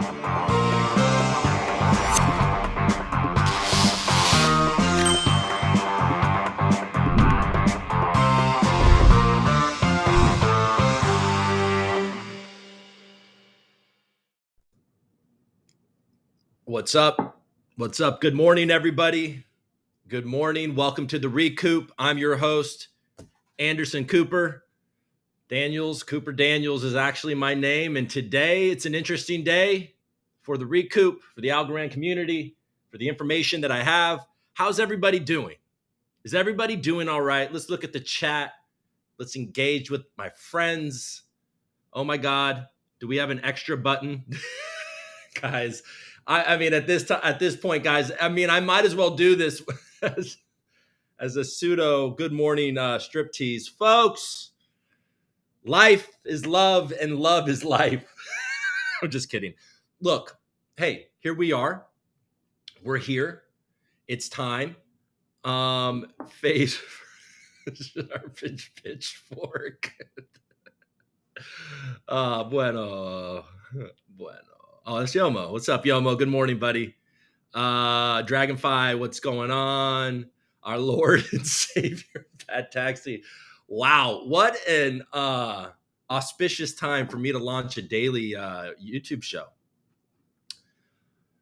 What's up? What's up? Good morning, everybody. Good morning. Welcome to the ReCoop. I'm your host, Anderson Cooper. Cooper Daniels is actually my name. And today it's an interesting day for the ReCoop, for the Algorand community, for the information that I have. How's everybody doing? Is everybody doing all right? Let's look at the chat. Let's engage with my friends. Oh my God. Do we have an extra button? Guys, I mean, at this point, guys, I mean, I might as well do this as a pseudo good morning striptease. Folks, life is love and love is life. I'm just kidding. Look, hey, here we are. We're here. It's time. Face our pitchfork. Bueno. Oh, it's Yomo. What's up, Yomo? Good morning, buddy. Dragonfly, what's going on? Our Lord and Savior, Pat Taxi. Wow, what an auspicious time for me to launch a daily YouTube show.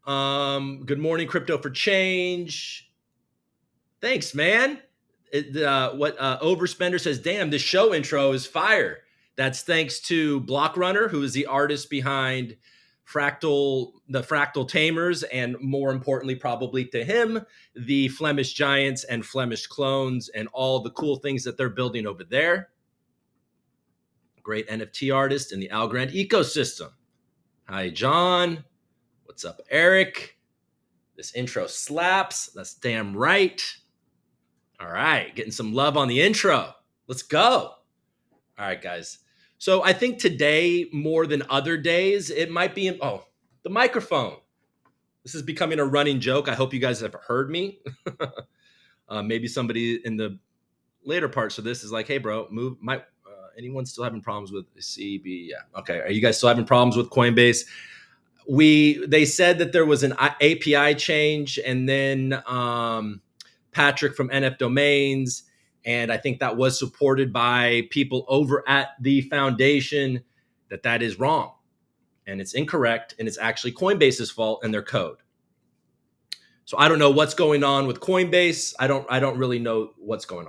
Good morning, Crypto for Change. Thanks, man. Overspender says, damn, this show intro is fire. That's thanks to Blockrunner, who is the artist behind the Fractal Tamers, and more importantly, probably to him, the Flemish Giants and Flemish Clones and all the cool things that they're building over there. Great NFT artist in the Algorand ecosystem. Hi, John. What's up, Eric? This intro slaps. That's damn right. All right, getting some love on the intro. Let's go. All right, guys. So I think today, more than other days, it might be, the microphone. This is becoming a running joke. I hope you guys have heard me. Maybe somebody in the later parts of this is like, hey, bro, move. Anyone still having problems with CB? Yeah. Okay. Are you guys still having problems with Coinbase? They said that there was an API change, and then Patrick from NF Domains, and I think that was supported by people over at the foundation, that is wrong and it's incorrect, and it's actually Coinbase's fault and their code. So I don't know what's going on with Coinbase. I don't really know what's going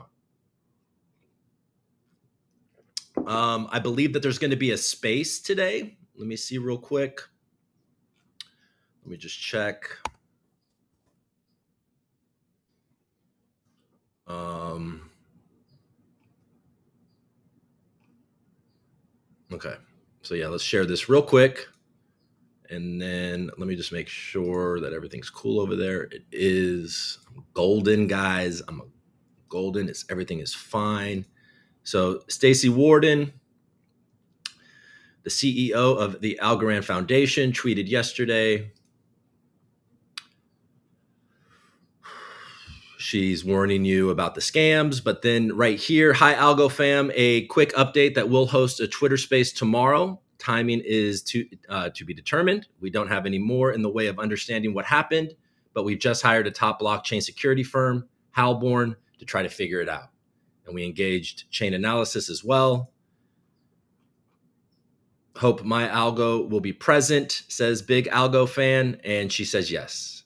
on. I believe that there's going to be a space today. Let me see real quick. Let me just check. Okay. So yeah, let's share this real quick. And then let me just make sure that everything's cool over there. It is. I'm golden, guys. I'm golden. Everything is fine. So Stacy Warden, the CEO of the Algorand Foundation, tweeted yesterday. She's warning you about the scams, but then right here, hi Algo fam, a quick update that we'll host a Twitter space tomorrow. Timing is to be determined. We don't have any more in the way of understanding what happened, but we've just hired a top blockchain security firm, Halborn, to try to figure it out. And we engaged chain analysis as well. Hope MyAlgo will be present, says Big Algo fan, and she says yes.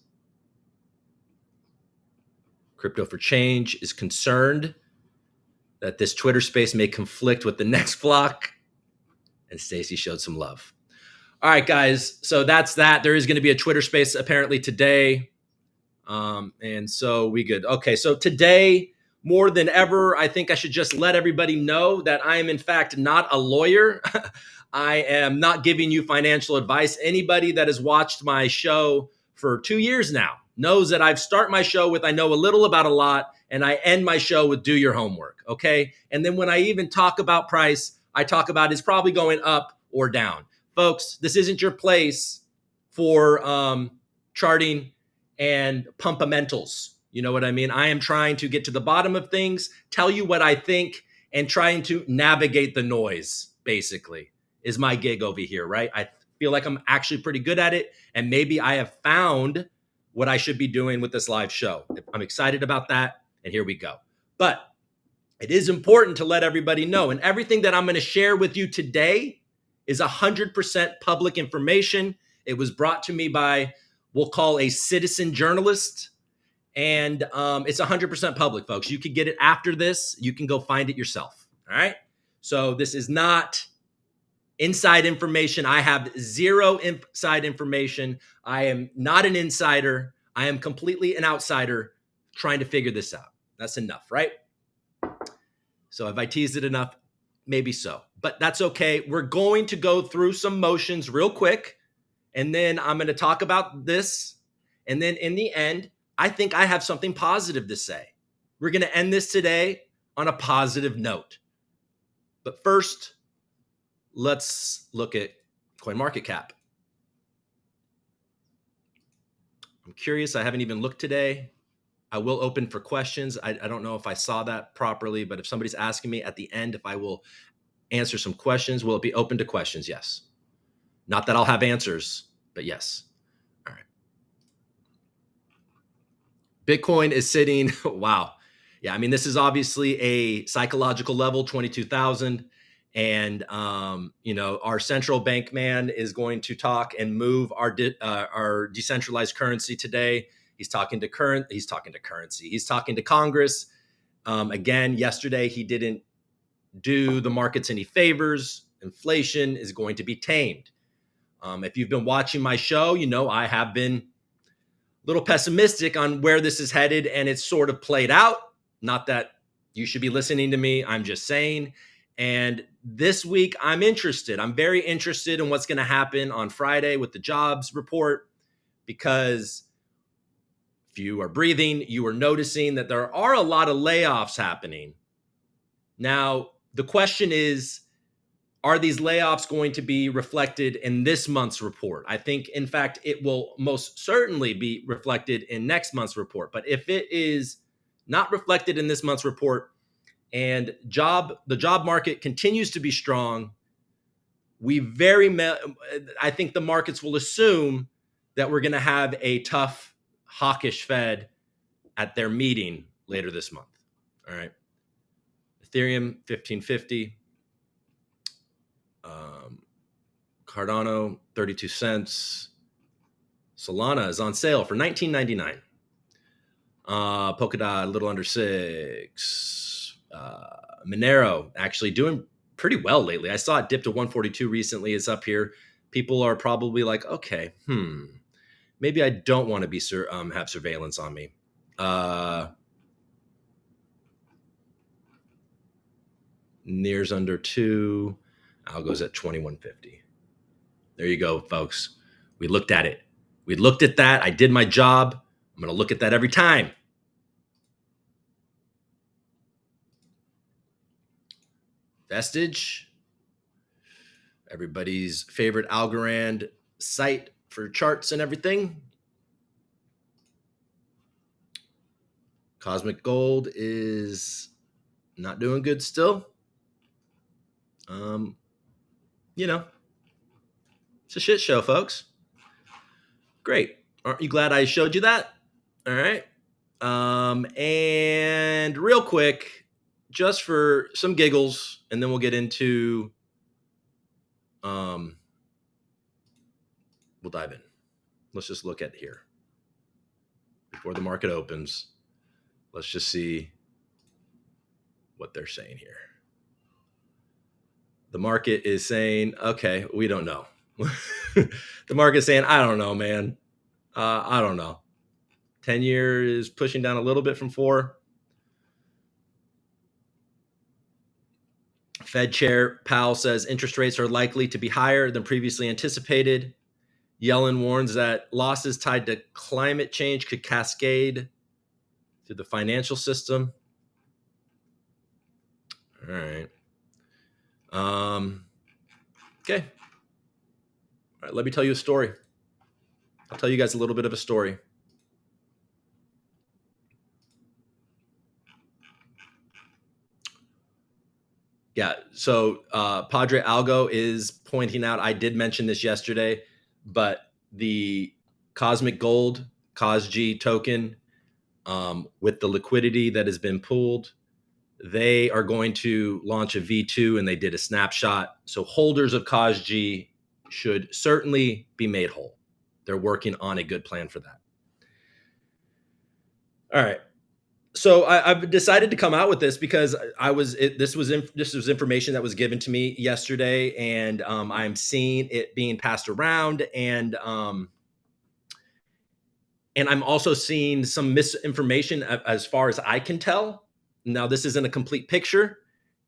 Crypto for Change is concerned that this Twitter space may conflict with the next block, and Stacy showed some love. All right, guys, so that's that. There is going to be a Twitter space apparently today, and so we good. Okay, so today, more than ever, I think I should just let everybody know that I am in fact not a lawyer. I am not giving you financial advice. Anybody that has watched my show for 2 years now knows that I've start my show with I know a little about a lot, and I end my show with do your homework, okay? And then when I even talk about price, I talk about it's probably going up or down. Folks, this isn't your place for charting and pumpamentals. You know what I mean? I am trying to get to the bottom of things, tell you what I think, and trying to navigate the noise, basically, is my gig over here, right? I feel like I'm actually pretty good at it. And maybe I have found what I should be doing with this live show. I'm excited about that. And here we go. But it is important to let everybody know. And everything that I'm going to share with you today is 100% public information. It was brought to me by, we'll call a citizen journalist. And it's 100% public, folks. You can get it after this. You can go find it yourself. All right. So this is not inside information. I have zero inside information. I am not an insider. I am completely an outsider trying to figure this out. That's enough, right? So have I teased it enough? Maybe so, but that's okay. We're going to go through some motions real quick, and then I'm going to talk about this. And then in the end, I think I have something positive to say. We're going to end this today on a positive note. But first, let's look at CoinMarketCap. I'm curious. I haven't even looked today. I will open for questions. I don't know if I saw that properly, but if somebody's asking me at the end if I will answer some questions, will it be open to questions? Yes. Not that I'll have answers, but yes. All right. Bitcoin is sitting, wow. Yeah, I mean, this is obviously a psychological level, 22,000. And, our central bank man is going to talk and move our decentralized currency today. He's talking to currency. He's talking to Congress. Again, yesterday, he didn't do the markets any favors. Inflation is going to be tamed. If you've been watching my show, I have been a little pessimistic on where this is headed, and it's sort of played out. Not that you should be listening to me. I'm just saying. And this week, I'm interested. I'm very interested in what's going to happen on Friday with the jobs report, because if you are breathing, you are noticing that there are a lot of layoffs happening. Now, the question is, are these layoffs going to be reflected in this month's report? I think, in fact, it will most certainly be reflected in next month's report. But if it is not reflected in this month's report and the job market continues to be strong, I think the markets will assume that we're going to have a tough, hawkish Fed at their meeting later this month. All right. Ethereum, 1550. Cardano, 32 cents. Solana is on sale for $19.99. Polkadot, a little under 6. Monero actually doing pretty well lately. I saw it dip to 142 recently. It's up here. People are probably like, okay, maybe I don't want to have surveillance on me. Near's under 2. Algo's at 2150. There you go, folks. We looked at it. We looked at that. I did my job. I'm going to look at that every time. Vestige, everybody's favorite Algorand site for charts and everything. Cosmic Gold is not doing good still. It's a shit show, folks. Great. Aren't you glad I showed you that? All right. And real quick, just for some giggles, and then we'll get into, we'll dive in. Let's just look at here. Before the market opens, let's just see what they're saying here. The market is saying, okay, we don't know. The market is saying, I don't know, man. I don't know. 10-year is pushing down a little bit from 4. Fed Chair Powell says interest rates are likely to be higher than previously anticipated. Yellen warns that losses tied to climate change could cascade through the financial system. All right. Okay. All right, let me tell you a story. I'll tell you guys a little bit of a story. Yeah. So Padre Algo is pointing out, I did mention this yesterday, but the Cosmic Gold, COSG token, with the liquidity that has been pooled, they are going to launch a V2 and they did a snapshot. So holders of COSG should certainly be made whole. They're working on a good plan for that. All right. So I've decided to come out with this because this was information that was given to me yesterday, and I'm seeing it being passed around, and I'm also seeing some misinformation as far as I can tell. Now, this isn't a complete picture,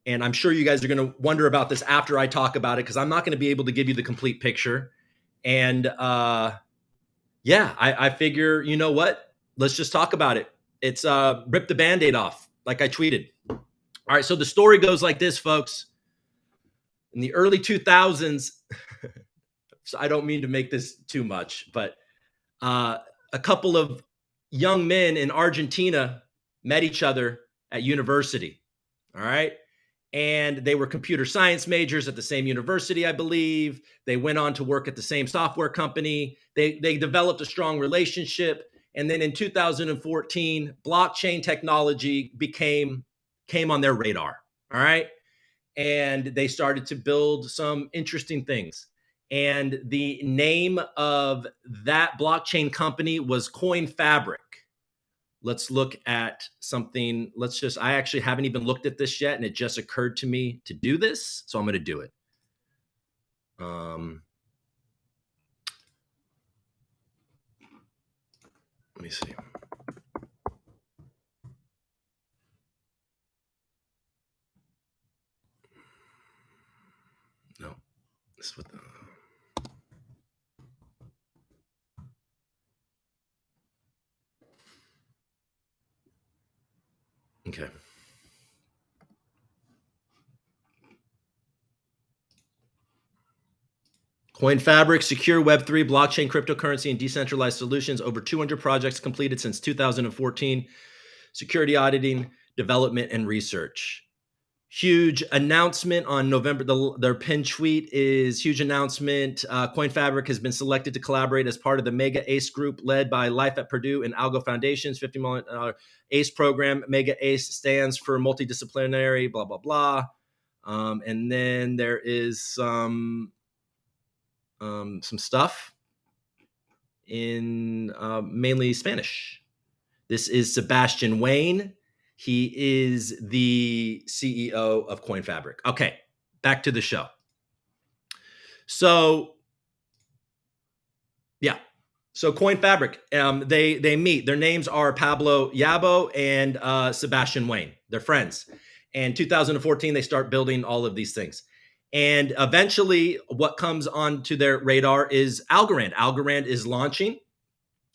and I'm sure you guys are going to wonder about this after I talk about it because I'm not going to be able to give you the complete picture. And yeah, I figure, you know what? Let's just talk about it. It's rip the Band-Aid off, like I tweeted. All right, so the story goes like this, folks. In the early 2000s, so I don't mean to make this too much, but a couple of young men in Argentina met each other at university. All right. And they were computer science majors at the same university, I believe. They went on to work at the same software company. They developed a strong relationship. And then in 2014, blockchain technology came on their radar. All right. And they started to build some interesting things. And the name of that blockchain company was Coin Fabric. Let's look at something. I actually haven't even looked at this yet, and it just occurred to me to do this. So I'm going to do it. Let me see. No, this is what the. Okay. Coin Fabric, secure Web3, blockchain, cryptocurrency, and decentralized solutions. Over 200 projects completed since 2014. Security auditing, development, and research. Huge announcement on November. Their pin tweet is huge announcement. Coin Fabric has been selected to collaborate as part of the Mega ACE group led by Life at Purdue and ALGO Foundation's $50 million ACE program. Mega ACE stands for multidisciplinary, blah, blah, blah. And then there is some stuff in mainly Spanish. This is Sebastian Wayne. He is the CEO of Coin Fabric. Okay, back to the show. So, yeah. So Coin Fabric, they meet. Their names are Pablo Yabo and Sebastian Wayne. They're friends. And 2014, they start building all of these things. And eventually, what comes onto their radar is Algorand. Algorand is launching.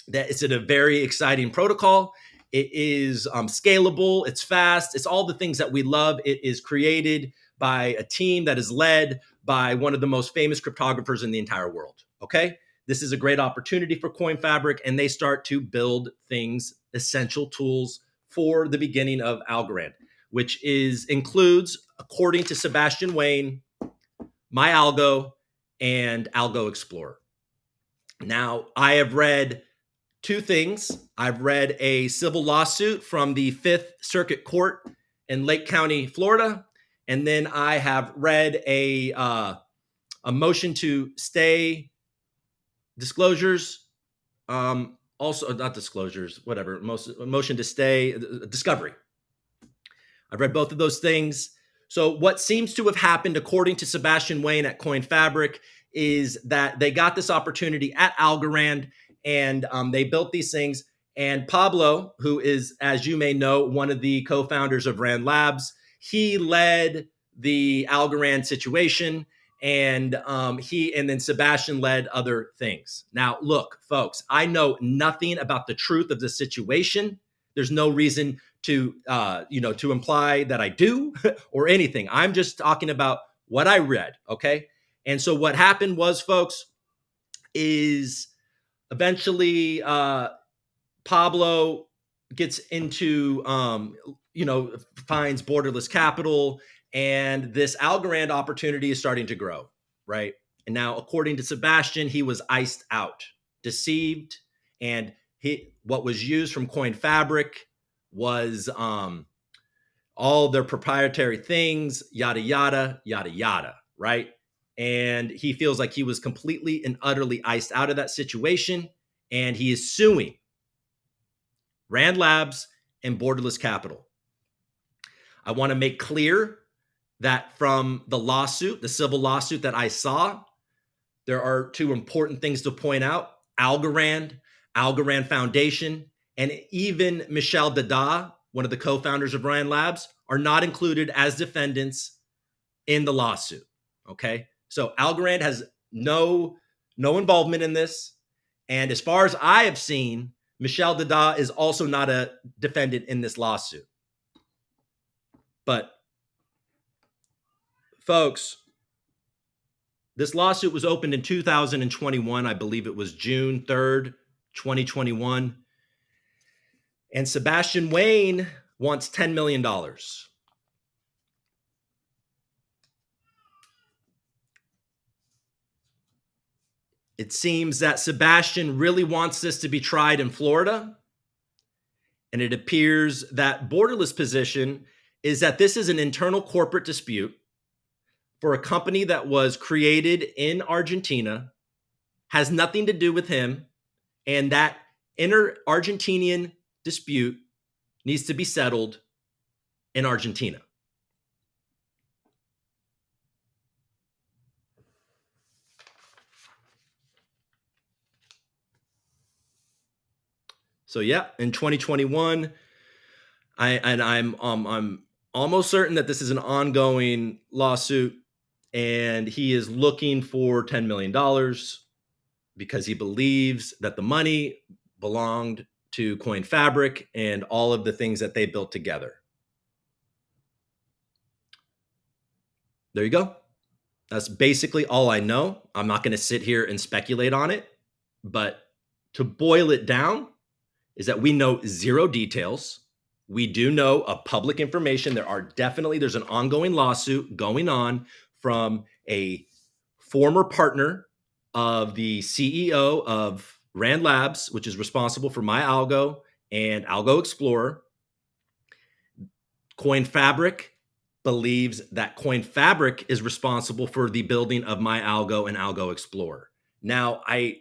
That it's a very exciting protocol. It is scalable. It's fast. It's all the things that we love. It is created by a team that is led by one of the most famous cryptographers in the entire world. Okay. This is a great opportunity for Coin Fabric, and they start to build things, essential tools for the beginning of Algorand, which includes, according to Sebastian Wayne, MyAlgo and ALGO Explorer. Now, I have read two things. I've read a civil lawsuit from the Fifth Circuit Court in Lake County, Florida, and then I have read a motion to stay disclosures. Also, not disclosures, whatever. Motion to stay discovery. I've read both of those things. So what seems to have happened, according to Sebastian Wayne at Coin Fabric, is that they got this opportunity at Algorand, and they built these things. And Pablo, who is, as you may know, one of the co-founders of Rand Labs, he led the Algorand situation, and then Sebastian led other things. Now, look, folks, I know nothing about the truth of the situation. There's no reason to imply that I do or anything. I'm just talking about what I read. Okay. And so what happened was, folks, is eventually Pablo gets into, finds borderless capital, And this Algorand opportunity is starting to grow, right? And now, according to Sebastian, he was iced out, deceived, and what was used from Coin Fabric was all their proprietary things, yada, yada, yada, yada, right? And he feels like he was completely and utterly iced out of that situation. And he is suing Rand Labs and Borderless Capital. I want to make clear that from the lawsuit, the civil lawsuit that I saw, there are two important things to point out. Algorand Foundation, and even Michel Dada, one of the co-founders of Rand Labs, are not included as defendants in the lawsuit. Okay, so Algorand has no involvement in this, and as far as I have seen, Michel Dada is also not a defendant in this lawsuit. But folks, this lawsuit was opened in 2021. I believe it was June 3rd, 2021. And Sebastian Wayne wants $10 million. It seems that Sebastian really wants this to be tried in Florida. And it appears that Borderless' position is that this is an internal corporate dispute for a company that was created in Argentina, has nothing to do with him, and that inter-Argentinian dispute needs to be settled in Argentina. So yeah, in 2021, I'm almost certain that this is an ongoing lawsuit, and he is looking for $10 million because he believes that the money belonged to Coin Fabric and all of the things that they built together. There you go. That's basically all I know. I'm not going to sit here and speculate on it, but to boil it down is that we know zero details. We do know of public information. There's an ongoing lawsuit going on from a former partner of the CEO of Rand Labs, which is responsible for MyAlgo and ALGO Explorer. Coin Fabric believes that Coin Fabric is responsible for the building of MyAlgo and ALGO Explorer. Now, I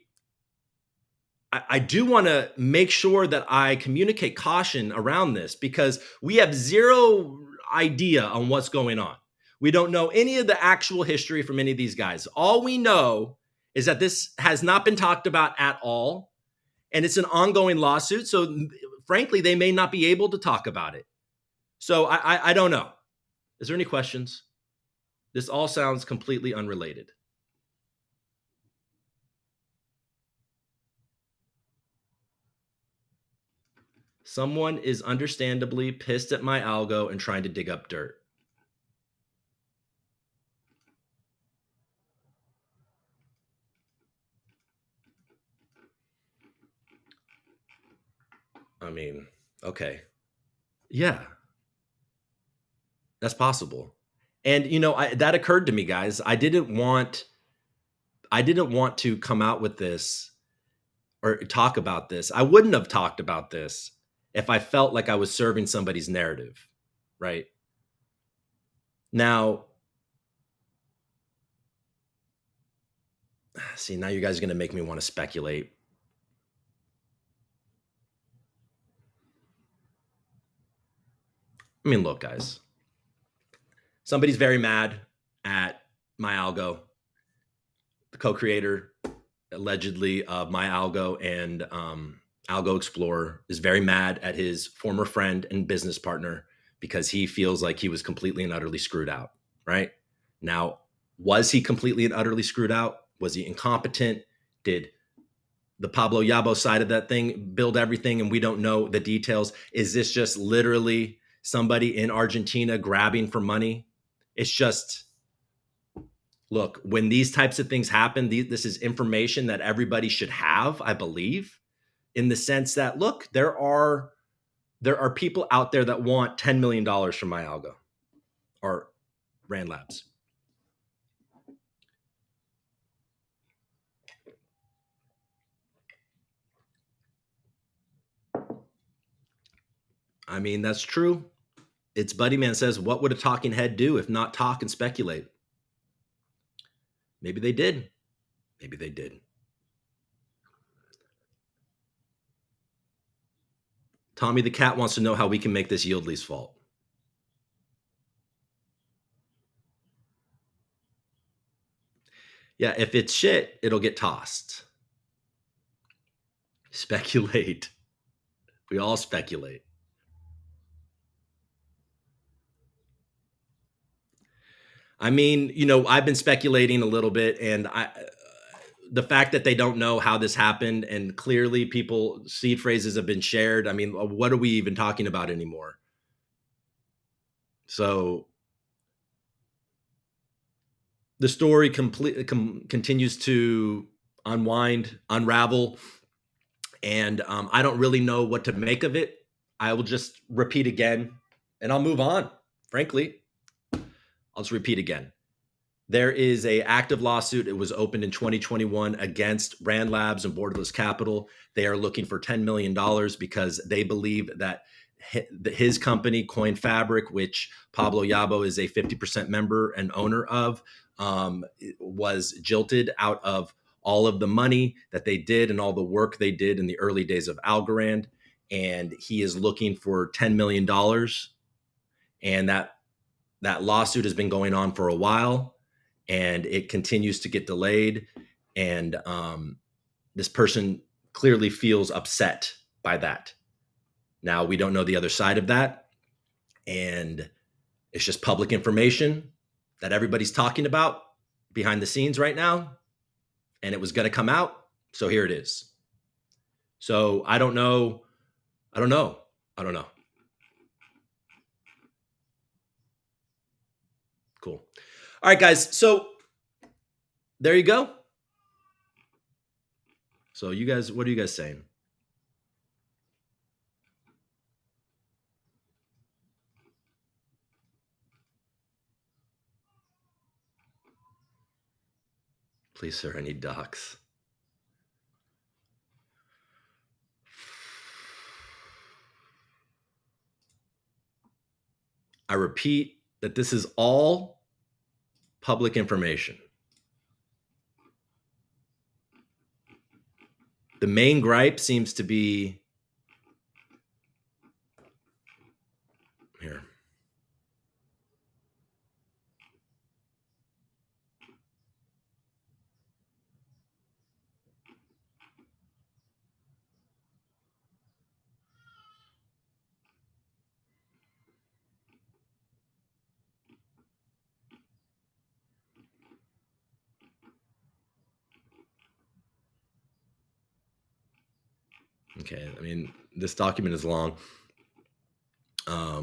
do want to make sure that I communicate caution around this because we have zero idea on what's going on. We don't know any of the actual history from any of these guys. All we know is that this has not been talked about at all, and it's an ongoing lawsuit. So frankly, they may not be able to talk about it. So I don't know. Is there any questions? This all sounds completely unrelated. Someone is understandably pissed at MyAlgo and trying to dig up dirt. I mean, okay. Yeah, that's possible. And that occurred to me, guys. I didn't want to come out with this or talk about this. I wouldn't have talked about this if I felt like I was serving somebody's narrative, right? Now, see, now you guys are going to make me want to speculate. I mean, look, guys, somebody's very mad at MyAlgo, the co-creator allegedly of MyAlgo and ALGO Explorer is very mad at his former friend and business partner because he feels like he was completely and utterly screwed out, right? Now, was he completely and utterly screwed out? Was he incompetent? Did the Pablo Yabo side of that thing build everything and we don't know the details? Is this just literally somebody in Argentina grabbing for money? It's just, look, when these types of things happen, this is information that everybody should have, I believe, in the sense that, look, there are people out there that want $10 million from MyAlgo, or Rand Labs. I mean, that's true. It's Buddy Man says, what would a talking head do if not talk and speculate? Maybe they did. Maybe they did. Tommy the Cat wants to know how we can make this Yieldley's fault. Yeah, if it's shit, it'll get tossed. Speculate. We all speculate. I mean, I've been speculating a little bit, and the fact that they don't know how this happened, and clearly seed phrases have been shared. I mean, what are we even talking about anymore? So the story continues to unravel, and I don't really know what to make of it. I will just repeat again, and I'll move on. Frankly, I'll just repeat again. There is an active lawsuit. It was opened in 2021 against Rand Labs and Borderless Capital. They are looking for $10 million because they believe that his company, Coin Fabric, which Pablo Yabo is a 50% member and owner of, was jilted out of all of the money that they did and all the work they did in the early days of Algorand. And he is looking for $10 million. And that lawsuit has been going on for a while, and it continues to get delayed. And this person clearly feels upset by that. Now, we don't know the other side of that, and it's just public information that everybody's talking about behind the scenes right now, and it was going to come out, so here it is. So I don't know. Cool. All right, guys. So there you go. So you guys, what are you guys saying? Please, sir, I need docs. I repeat that this is all public information. The main gripe seems to be here. Okay, I mean, this document is long. I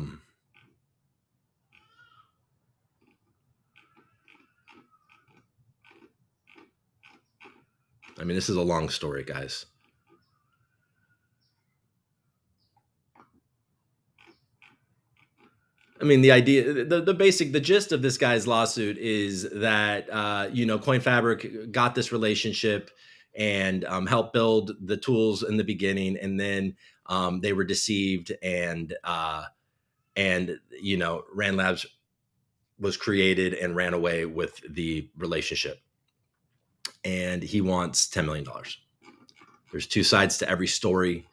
mean, this is a long story, guys. I mean, the idea, the gist of this guy's lawsuit is that, Coin Fabric got this relationship and helped build the tools in the beginning, and then they were deceived, and Rand Labs was created and ran away with the relationship, and he wants $10 million. There's two sides to every story,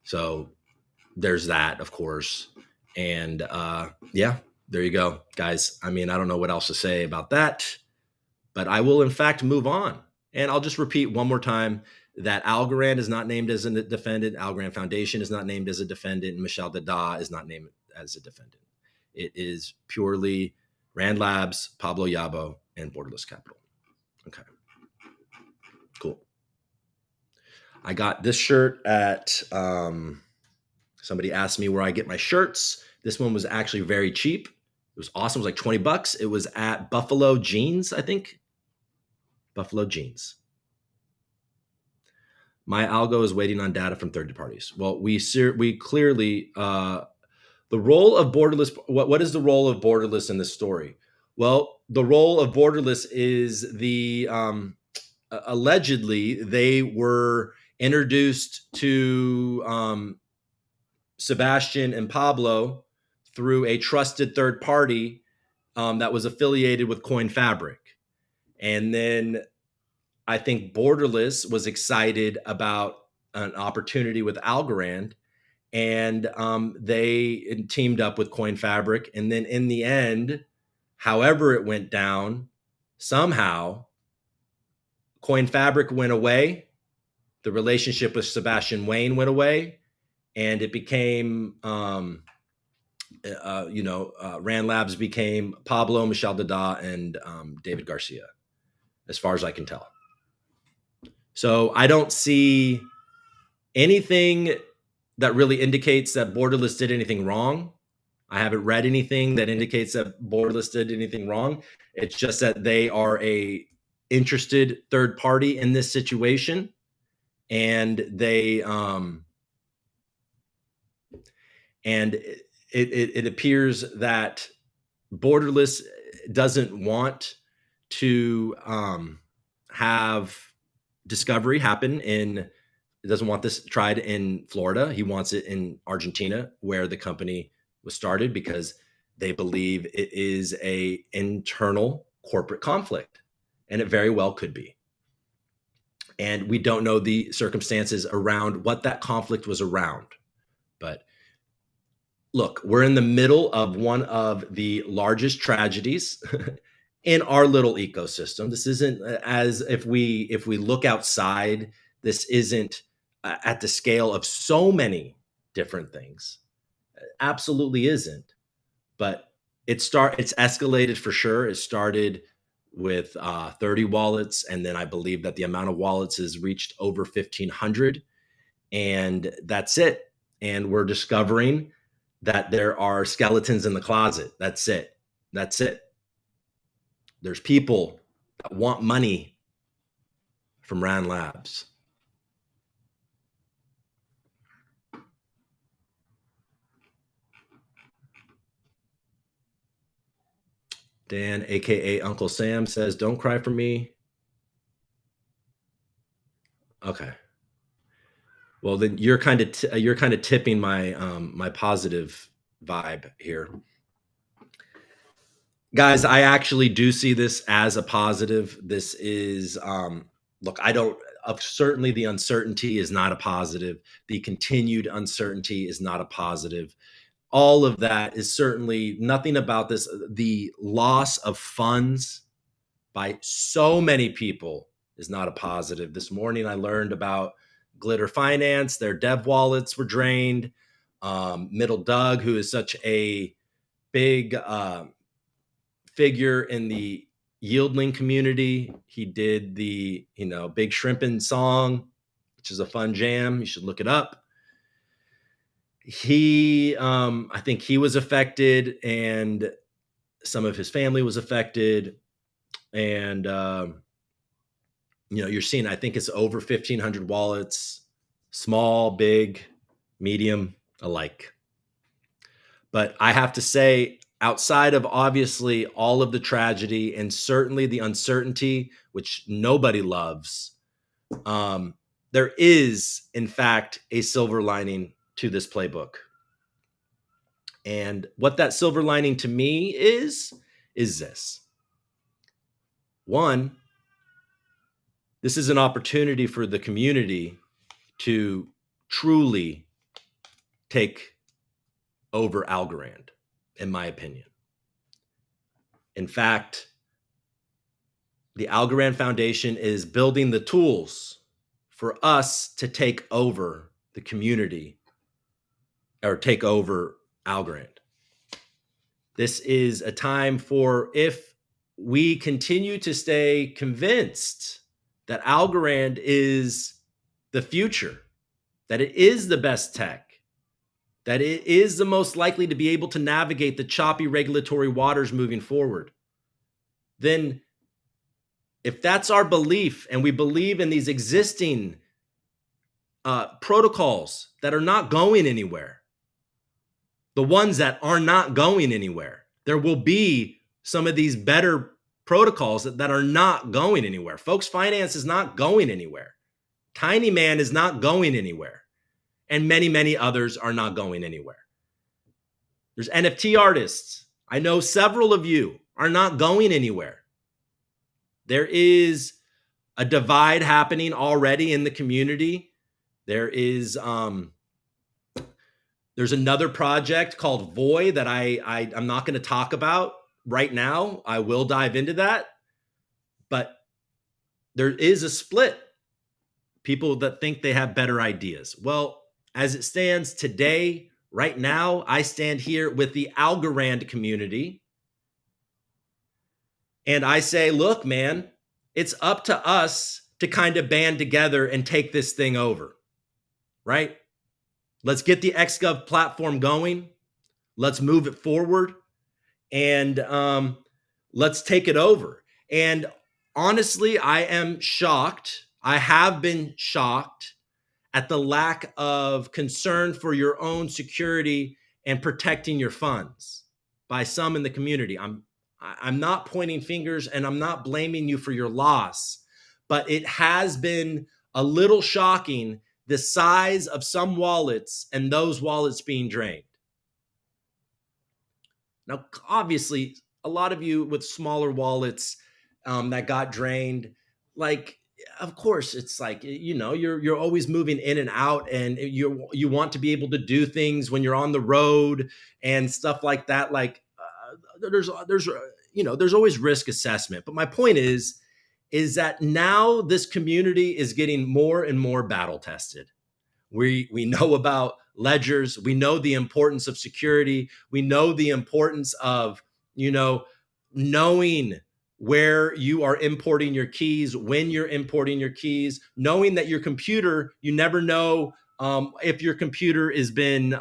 so there's that, of course. And yeah, there you go, guys. I mean, I don't know what else to say about that, but I will in fact move on. And I'll just repeat one more time that Algorand is not named as a defendant. Algorand Foundation is not named as a defendant. And Michel Dada is not named as a defendant. It is purely Rand Labs, Pablo Yabo, and Borderless Capital. Okay, cool. I got this shirt at... somebody asked me where I get my shirts. This one was actually very cheap. It was awesome. It was like $20. It was at Buffalo Jeans, I think. Buffalo Jeans. MyAlgo is waiting on data from third parties. Well, we clearly, the role of Borderless, what is the role of Borderless in this story? Well, the role of Borderless is allegedly they were introduced to Sebastian and Pablo through a trusted third party that was affiliated with Coin Fabric. And then I think Borderless was excited about an opportunity with Algorand, and they teamed up with Coin Fabric. And then in the end, however it went down, somehow Coin Fabric went away. The relationship with Sebastian Wayne went away, and it became, Rand Labs became Pablo, Michel Dada, and David Garcia, as far as I can tell. So I don't see anything that really indicates that Borderless did anything wrong. I haven't read anything that indicates that Borderless did anything wrong. It's just that they are a interested third party in this situation, and they it appears that Borderless doesn't want to have discovery happen it doesn't want this tried in Florida. He wants it in Argentina, where the company was started, because they believe it is a internal corporate conflict, and it very well could be. And we don't know the circumstances around what that conflict was around. But look, we're in the middle of one of the largest tragedies in our little ecosystem. This isn't, as if we look outside, this isn't at the scale of so many different things. Absolutely isn't. But it's escalated for sure. It started with 30 wallets, and then I believe that the amount of wallets has reached over 1,500, and that's it. And we're discovering that there are skeletons in the closet. That's it. There's people that want money from Rand Labs. Dan, aka Uncle Sam, says, "Don't cry for me." Okay. Well, then you're kind of tipping my my positive vibe here, guys. I actually do see this as a positive. This is look, I don't. Certainly, the uncertainty is not a positive. The continued uncertainty is not a positive. All of that is certainly nothing about this. The loss of funds by so many people is not a positive. This morning, I learned about Glitter Finance. Their dev wallets were drained. Middle Doug, who is such a big figure in the Yieldling community, he did the Big Shrimpin' song, which is a fun jam. You should look it up. I think he was affected, and some of his family was affected, and you're seeing, I think it's over 1,500 wallets, small, big, medium alike. But I have to say, outside of obviously all of the tragedy and certainly the uncertainty, which nobody loves, there is, in fact, a silver lining to this playbook. And what that silver lining to me is this. One, this is an opportunity for the community to truly take over Algorand, in my opinion. In fact, the Algorand Foundation is building the tools for us to take over the community, or take over Algorand. This is a time for, if we continue to stay convinced that Algorand is the future, that it is the best tech, that it is the most likely to be able to navigate the choppy regulatory waters moving forward, then if that's our belief, and we believe in these existing protocols that are not going anywhere, the ones that are not going anywhere, there will be some of these better protocols that are not going anywhere. Folks Finance is not going anywhere. Tiny Man is not going anywhere. And many, many others are not going anywhere. There's NFT artists. I know several of you are not going anywhere. There is a divide happening already in the community. There's another project called Voy that I'm not going to talk about right now. I will dive into that. But there is a split. People that think they have better ideas. Well, as it stands today, right now, I stand here with the Algorand community. And I say, look, man, it's up to us to kind of band together and take this thing over, right? Let's get the XGov platform going. Let's move it forward and let's take it over. And honestly, I am shocked. I have been shocked at the lack of concern for your own security and protecting your funds by some in the community. I'm not pointing fingers and I'm not blaming you for your loss, but it has been a little shocking the size of some wallets and those wallets being drained. Now, obviously, a lot of you with smaller wallets that got drained, like, of course, it's like, you're always moving in and out, and you want to be able to do things when you're on the road and stuff like that. Like, there's always risk assessment. But my point is that now this community is getting more and more battle tested. We know about ledgers. We know the importance of security. We know the importance of, knowing where you are importing your keys, when you're importing your keys, knowing that your computer, you never know if your computer has been,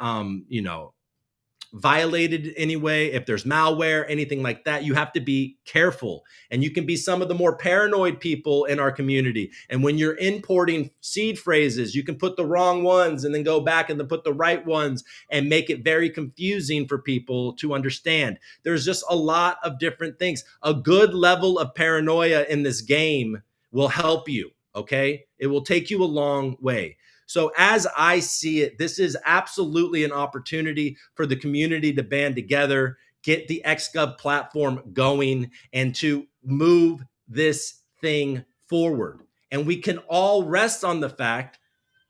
violated anyway, if there's malware, anything like that. You have to be careful. And you can be some of the more paranoid people in our community. And when you're importing seed phrases, you can put the wrong ones and then go back and then put the right ones and make it very confusing for people to understand. There's just a lot of different things. A good level of paranoia in this game will help you, okay? It will take you a long way. So as I see it, this is absolutely an opportunity for the community to band together, get the XGov platform going, and to move this thing forward. And we can all rest on the fact,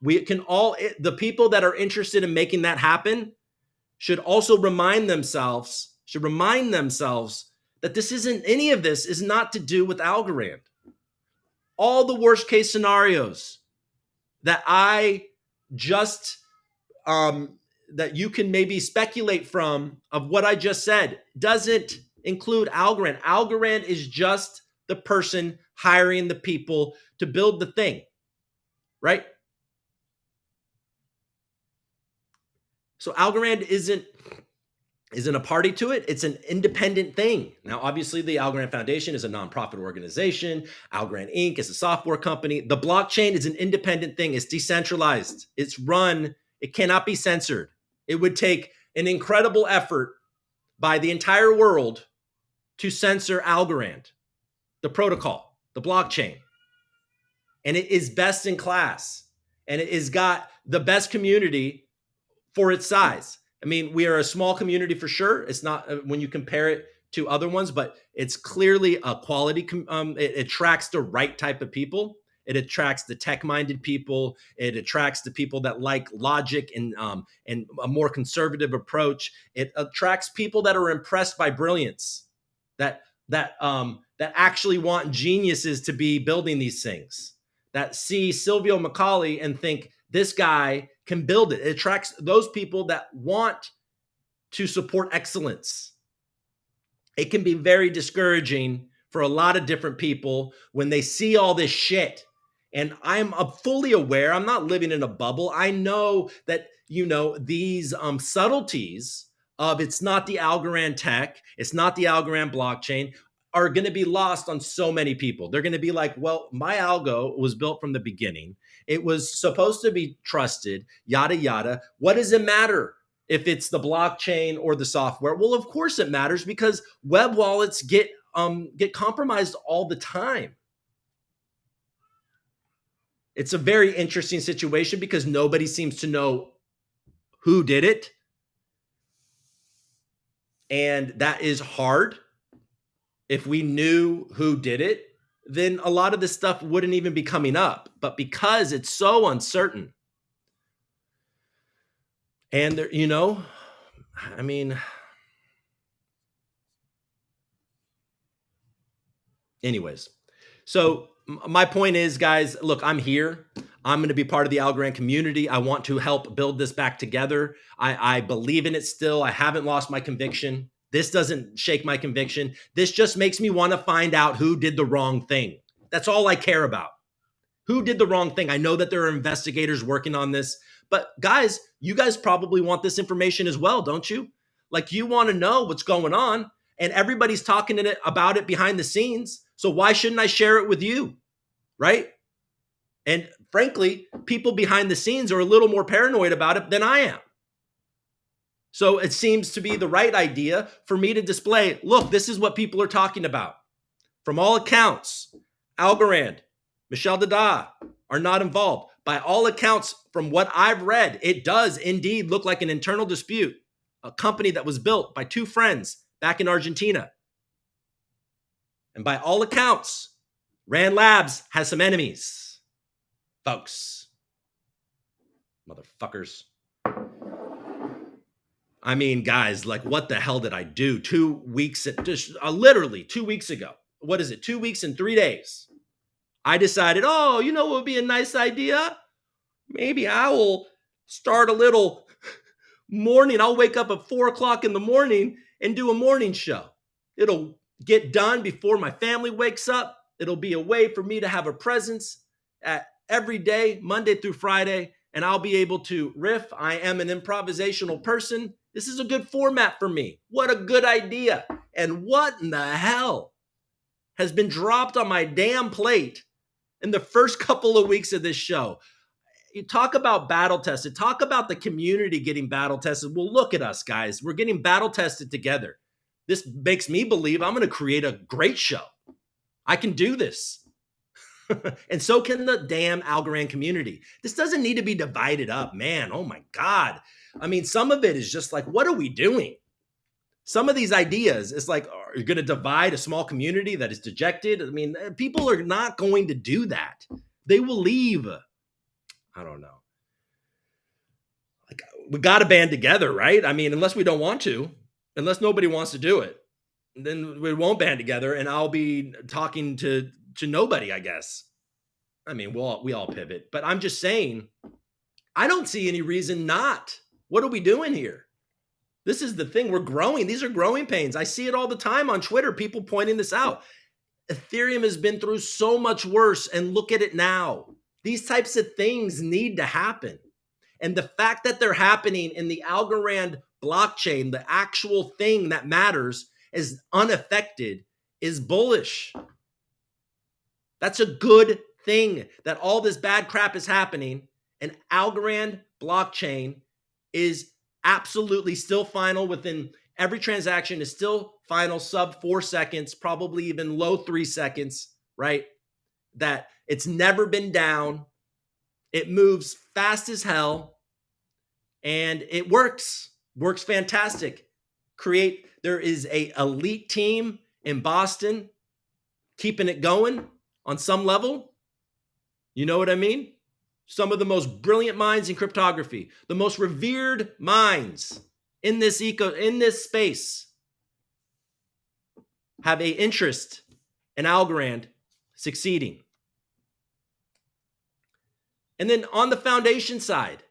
the people that are interested in making that happen should also remind themselves that any of this is not to do with Algorand. All the worst case scenarios that I just that you can maybe speculate from of what I just said doesn't include Algorand. Algorand is just the person hiring the people to build the thing, right? So Algorand isn't a party to it. It's an independent thing. Now, obviously, the Algorand Foundation is a nonprofit organization. Algorand Inc. is a software company. The blockchain is an independent thing. It's decentralized. It's run. It cannot be censored. It would take an incredible effort by the entire world to censor Algorand, the protocol, the blockchain. And it is best in class. And it has got the best community for its size. I mean, we are a small community for sure. It's not when you compare it to other ones, but it's clearly a quality. It attracts the right type of people. It attracts the tech-minded people. It attracts the people that like logic and a more conservative approach. It attracts people that are impressed by brilliance, that actually want geniuses to be building these things, that see Silvio Macaulay and think this guy can build it. It attracts those people that want to support excellence. It can be very discouraging for a lot of different people when they see all this shit. And I'm fully aware, I'm not living in a bubble. I know that, these subtleties of it's not the Algorand tech, it's not the Algorand blockchain, are going to be lost on so many people. They're going to be like, well, MyAlgo was built from the beginning. It was supposed to be trusted, yada, yada. What does it matter if it's the blockchain or the software? Well, of course it matters, because web wallets get compromised all the time. It's a very interesting situation because nobody seems to know who did it. And that is hard. If we knew who did it, then a lot of this stuff wouldn't even be coming up. But because it's so uncertain, and there, I mean, anyways, so my point is, guys, look, I'm here. I'm going to be part of the Algorand community. I want to help build this back together. I believe in it still. I haven't lost my conviction. This doesn't shake my conviction. This just makes me want to find out who did the wrong thing. That's all I care about. Who did the wrong thing? I know that there are investigators working on this, but guys, you guys probably want this information as well, don't you? Like, you want to know what's going on, and everybody's talking about it behind the scenes. So why shouldn't I share it with you? Right? And frankly, people behind the scenes are a little more paranoid about it than I am. So it seems to be the right idea for me to display, look, this is what people are talking about. From all accounts, Algorand, Michel Dada are not involved. By all accounts, from what I've read, it does indeed look like an internal dispute, a company that was built by two friends back in Argentina. And by all accounts, Rand Labs has some enemies, folks. Motherfuckers. I mean, guys, like, what the hell did I do? 2 weeks, literally 2 weeks ago. What is it? 2 weeks and 3 days. I decided, what would be a nice idea? Maybe I will start a little morning. I'll wake up at 4 o'clock in the morning and do a morning show. It'll get done before my family wakes up. It'll be a way for me to have a presence every day, Monday through Friday, and I'll be able to riff. I am an improvisational person. This is a good format for me. What a good idea. And what in the hell has been dropped on my damn plate in the first couple of weeks of this show? You talk about battle tested. Talk about the community getting battle tested. Well, look at us, guys. We're getting battle tested together. This makes me believe I'm going to create a great show. I can do this. And so can the damn Algorand community. This doesn't need to be divided up, man. Oh my God. I mean, some of it is just like, what are we doing? Some of these ideas, it's like, are you going to divide a small community that is dejected? I mean, people are not going to do that. They will leave. I don't know. Like, we got to band together, right? I mean, unless we don't want to, unless nobody wants to do it, then we won't band together, and I'll be talking to nobody, I guess. I mean, we all pivot, but I'm just saying, I don't see any reason not. What are we doing here? This is the thing. We're growing. These are growing pains. I see it all the time on Twitter, people pointing this out. Ethereum has been through so much worse, and look at it now. These types of things need to happen. And the fact that they're happening in the Algorand blockchain, the actual thing that matters, is unaffected, is bullish. That's a good thing that all this bad crap is happening, and Algorand blockchain is absolutely still final within every transaction, is still final sub 4 seconds, probably even low 3 seconds, right? That it's never been down. It moves fast as hell, and it works fantastic. There is a elite team in Boston keeping it going on some level. You know what I mean? Some of the most brilliant minds in cryptography, the most revered minds in this space have an interest in Algorand succeeding. And then on the foundation side,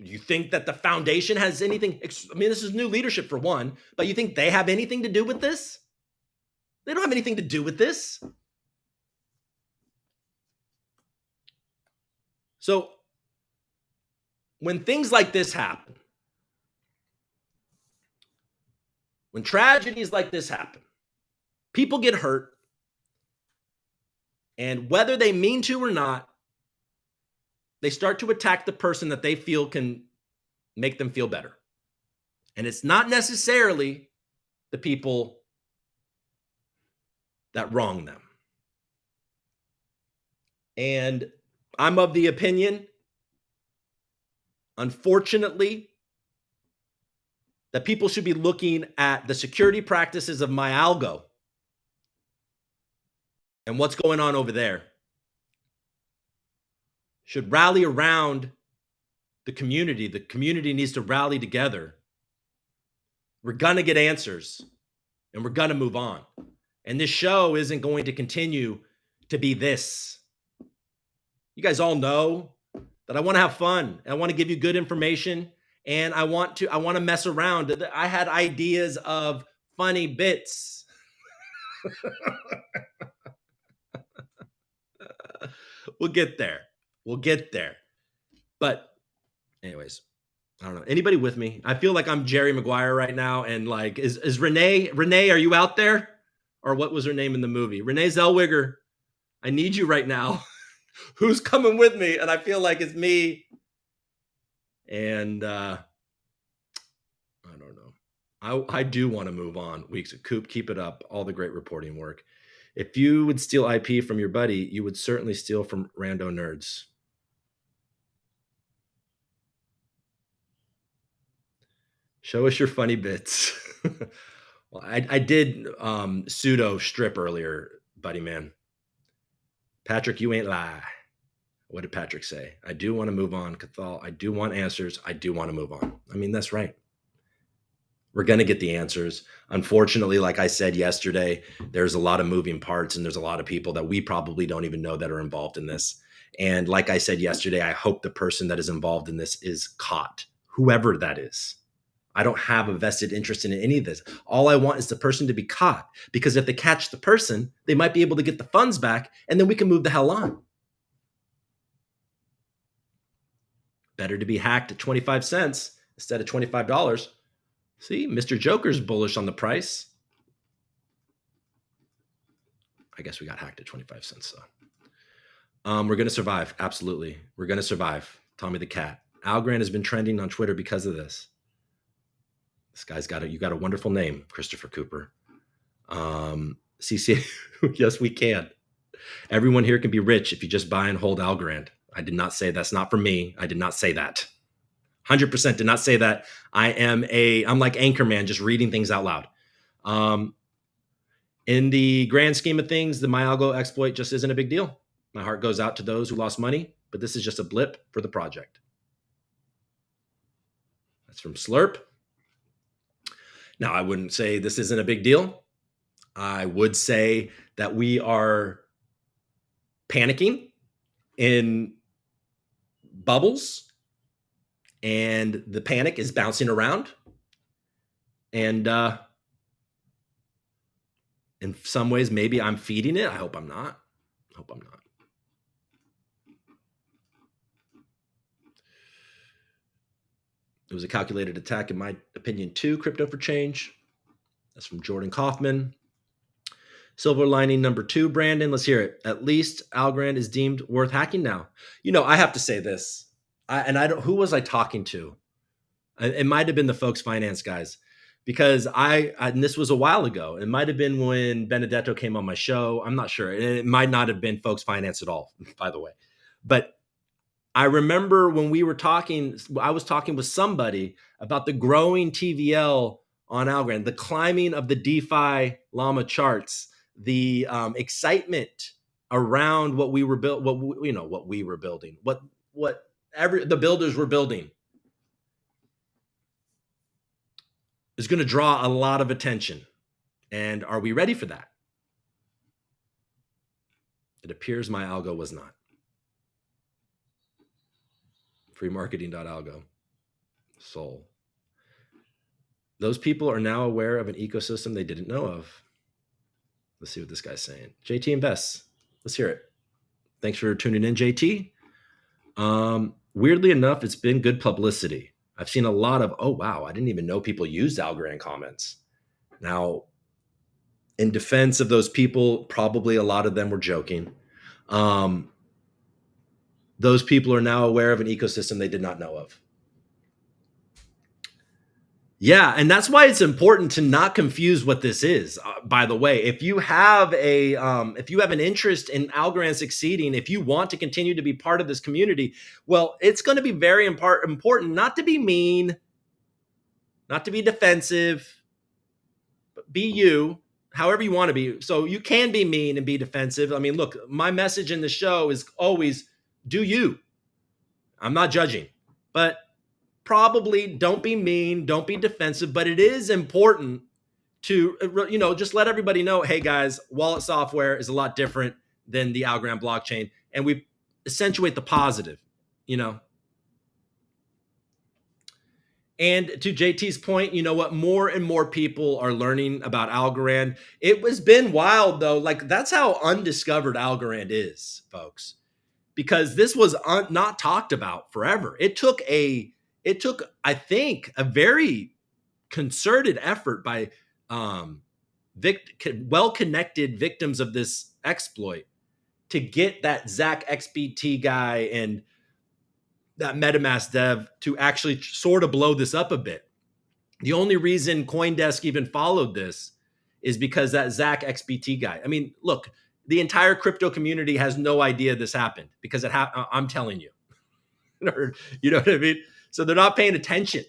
do you think that the foundation has anything? I mean, this is new leadership for one, but you think they have anything to do with this? They don't have anything to do with this. So when things like this happen, when tragedies like this happen, people get hurt, and whether they mean to or not, they start to attack the person that they feel can make them feel better. And it's not necessarily the people that wrong them. And I'm of the opinion, unfortunately, that people should be looking at the security practices of MyAlgo and what's going on over there. Should rally around the community. The community needs to rally together. We're going to get answers and we're going to move on. And this show isn't going to continue to be this. You guys all know that I want to have fun. I want to give you good information, and I want to mess around. I had ideas of funny bits. We'll get there. But anyways, I don't know. Anybody with me? I feel like I'm Jerry Maguire right now. And like, is Renee, are you out there? Or what was her name in the movie? Renee Zellweger. I need you right now. Who's coming with me? And I feel like it's me. And I don't know. I do want to move on. Weeks of Coop, keep it up. All the great reporting work. If you would steal IP from your buddy, you would certainly steal from rando nerds. Show us your funny bits. Well, I did pseudo strip earlier, buddy man. Patrick, you ain't lie. What did Patrick say? I do want to move on, Cathal. I do want answers. I do want to move on. I mean, that's right. We're going to get the answers. Unfortunately, like I said yesterday, there's a lot of moving parts and there's a lot of people that we probably don't even know that are involved in this. And like I said yesterday, I hope the person that is involved in this is caught, whoever that is. I don't have a vested interest in any of this. All I want is the person to be caught, because if they catch the person, they might be able to get the funds back and then we can move the hell on. Better to be hacked at 25 cents instead of $25. See, Mr. Joker's bullish on the price. I guess we got hacked at 25 cents though. We're going to survive. Absolutely. We're going to survive. Tommy the Cat. Algorand has been trending on Twitter because of this. This guy's you got a wonderful name, Christopher Cooper. CC, yes, we can. Everyone here can be rich if you just buy and hold Algorand. I did not say that's not for me. I did not say that. 100% did not say that. I'm like Anchorman, just reading things out loud. In the grand scheme of things, the MyAlgo exploit just isn't a big deal. My heart goes out to those who lost money, but this is just a blip for the project. That's from Slurp. Now, I wouldn't say this isn't a big deal. I would say that we are panicking in bubbles, and the panic is bouncing around. And in some ways, maybe I'm feeding it. I hope I'm not. It was a calculated attack, in my opinion, too. Crypto for Change. That's from Jordan Kaufman. Silver lining number 2, Brandon. Let's hear it. At least Algorand is deemed worth hacking now. You know, I have to say this. Who was I talking to? It might have been the Folks Finance guys, because and this was a while ago. It might have been when Benedetto came on my show. I'm not sure. It might not have been Folks Finance at all, by the way. But I remember when we were talking, I was talking with somebody about the growing TVL on Algorand, the climbing of the DeFi llama charts, the excitement around what we were building, what the builders were building is going to draw a lot of attention. And are we ready for that? It appears MyAlgo was not. Freemarketing.algo. Soul. Those people are now aware of an ecosystem they didn't know of. Let's see what this guy's saying. JT Invests. Let's hear it. Thanks for tuning in, JT. Weirdly enough, it's been good publicity. I've seen a lot of, oh, wow, I didn't even know people used Algorand comments. Now, in defense of those people, probably a lot of them were joking. Those people are now aware of an ecosystem they did not know of. Yeah, and that's why it's important to not confuse what this is. By the way, if you have an interest in Algorand succeeding, if you want to continue to be part of this community, well, it's going to be very important not to be mean, not to be defensive, but be you, however you want to be. So you can be mean and be defensive. I mean, look, my message in the show is always do you. I'm not judging, but probably don't be mean, don't be defensive, but it is important to, just let everybody know, hey guys, wallet software is a lot different than the Algorand blockchain, and we accentuate the positive, you know. And to JT's point, you know what? More and more people are learning about Algorand. It was been wild though. Like that's how undiscovered Algorand is, folks, because this was not talked about forever. It took, I think, a very concerted effort by well-connected victims of this exploit to get that Zach XBT guy and that MetaMask dev to actually sort of blow this up a bit. The only reason CoinDesk even followed this is because that Zach XBT guy. I mean, look, the entire crypto community has no idea this happened because I'm telling you. You know what I mean? So they're not paying attention.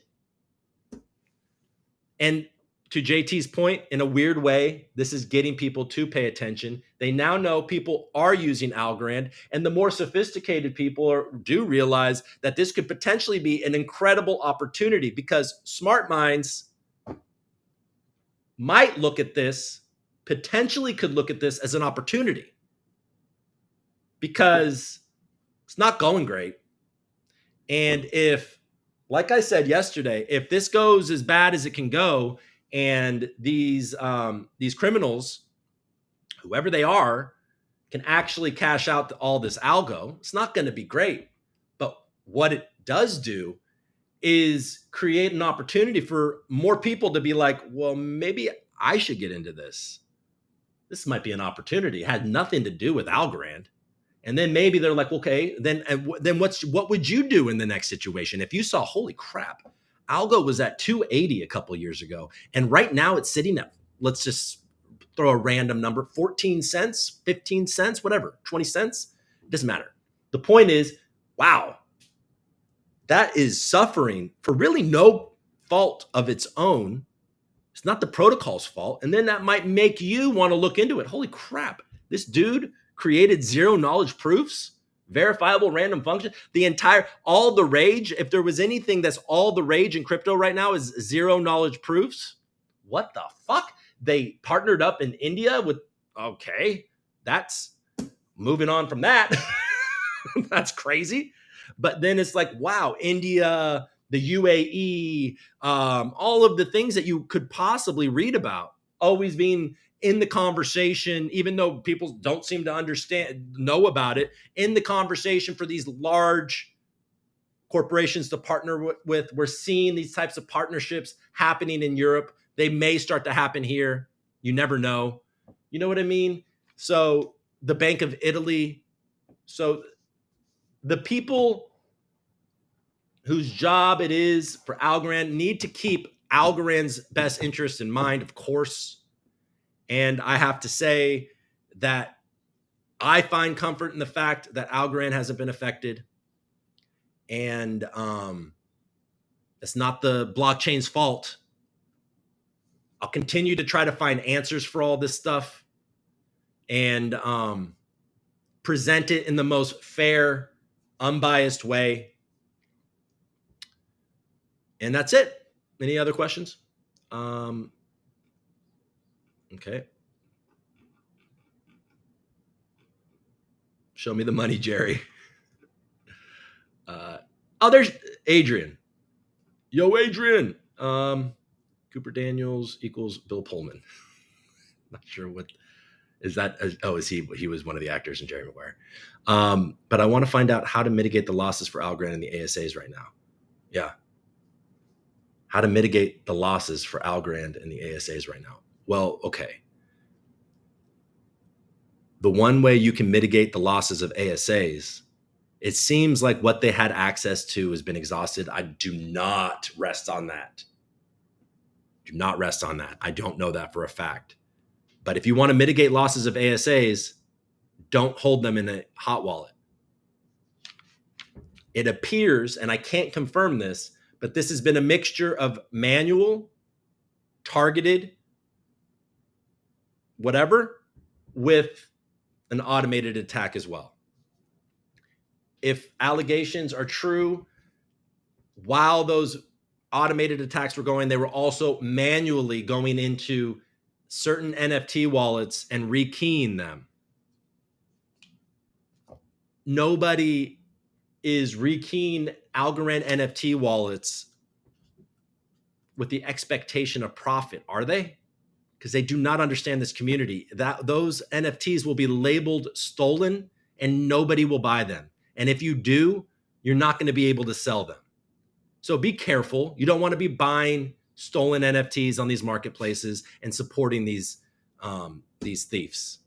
And to JT's point, in a weird way, this is getting people to pay attention. They now know people are using Algorand, and the more sophisticated people do realize that this could potentially be an incredible opportunity because smart minds might look at this, potentially could look at this as an opportunity because it's not going great. And if, like I said yesterday, if this goes as bad as it can go, and these criminals, whoever they are, can actually cash out all this algo, it's not going to be great. But what it does do is create an opportunity for more people to be like, well, maybe I should get into this. This might be an opportunity. It had nothing to do with Algorand. And then maybe they're like, okay, then what would you do in the next situation if you saw, holy crap, Algo was at 280 a couple years ago, and right now it's sitting at, let's just throw a random number, 14 cents, 15 cents, whatever, 20 cents, it doesn't matter. The point is, wow, that is suffering for really no fault of its own. It's not the protocol's fault. And then that might make you want to look into it. Holy crap, this dude created zero knowledge proofs, verifiable random function, all the rage. If there was anything that's all the rage in crypto right now is zero knowledge proofs. What the fuck? They partnered up in India with, okay, that's moving on from that. That's crazy. But then it's like, wow, India, the UAE, all of the things that you could possibly read about always being in the conversation, even though people don't seem to know about it, in the conversation for these large corporations to partner with. We're seeing these types of partnerships happening in Europe. They may start to happen here. You never know. You know what I mean? So the Bank of Italy. So the people whose job it is for Algorand need to keep Algorand's best interest in mind, of course. And I have to say that I find comfort in the fact that Algorand hasn't been affected. And it's not the blockchain's fault. I'll continue to try to find answers for all this stuff and present it in the most fair, unbiased way. And that's it. Any other questions? Okay. Show me the money, Jerry. There's Adrian. Yo, Adrian. Cooper Daniels equals Bill Pullman. Not sure what is that. Oh, is he? He was one of the actors in Jerry Maguire. But I want to find out how to mitigate the losses for Algorand in the ASAs right now. Yeah. How to mitigate the losses for Algorand in the ASAs right now. Well, okay. The one way you can mitigate the losses of ASAs, it seems like what they had access to has been exhausted. I do not rest on that. Do not rest on that. I don't know that for a fact. But if you want to mitigate losses of ASAs, don't hold them in a hot wallet. It appears, and I can't confirm this, but this has been a mixture of manual, targeted, whatever, with an automated attack as well. If allegations are true, while those automated attacks were going, they were also manually going into certain NFT wallets and rekeying them. Nobody is rekeying Algorand NFT wallets with the expectation of profit, are they? Because they do not understand this community. That those NFTs will be labeled stolen and nobody will buy them. And if you do, you're not going to be able to sell them. So be careful. You don't want to be buying stolen NFTs on these marketplaces and supporting these thieves.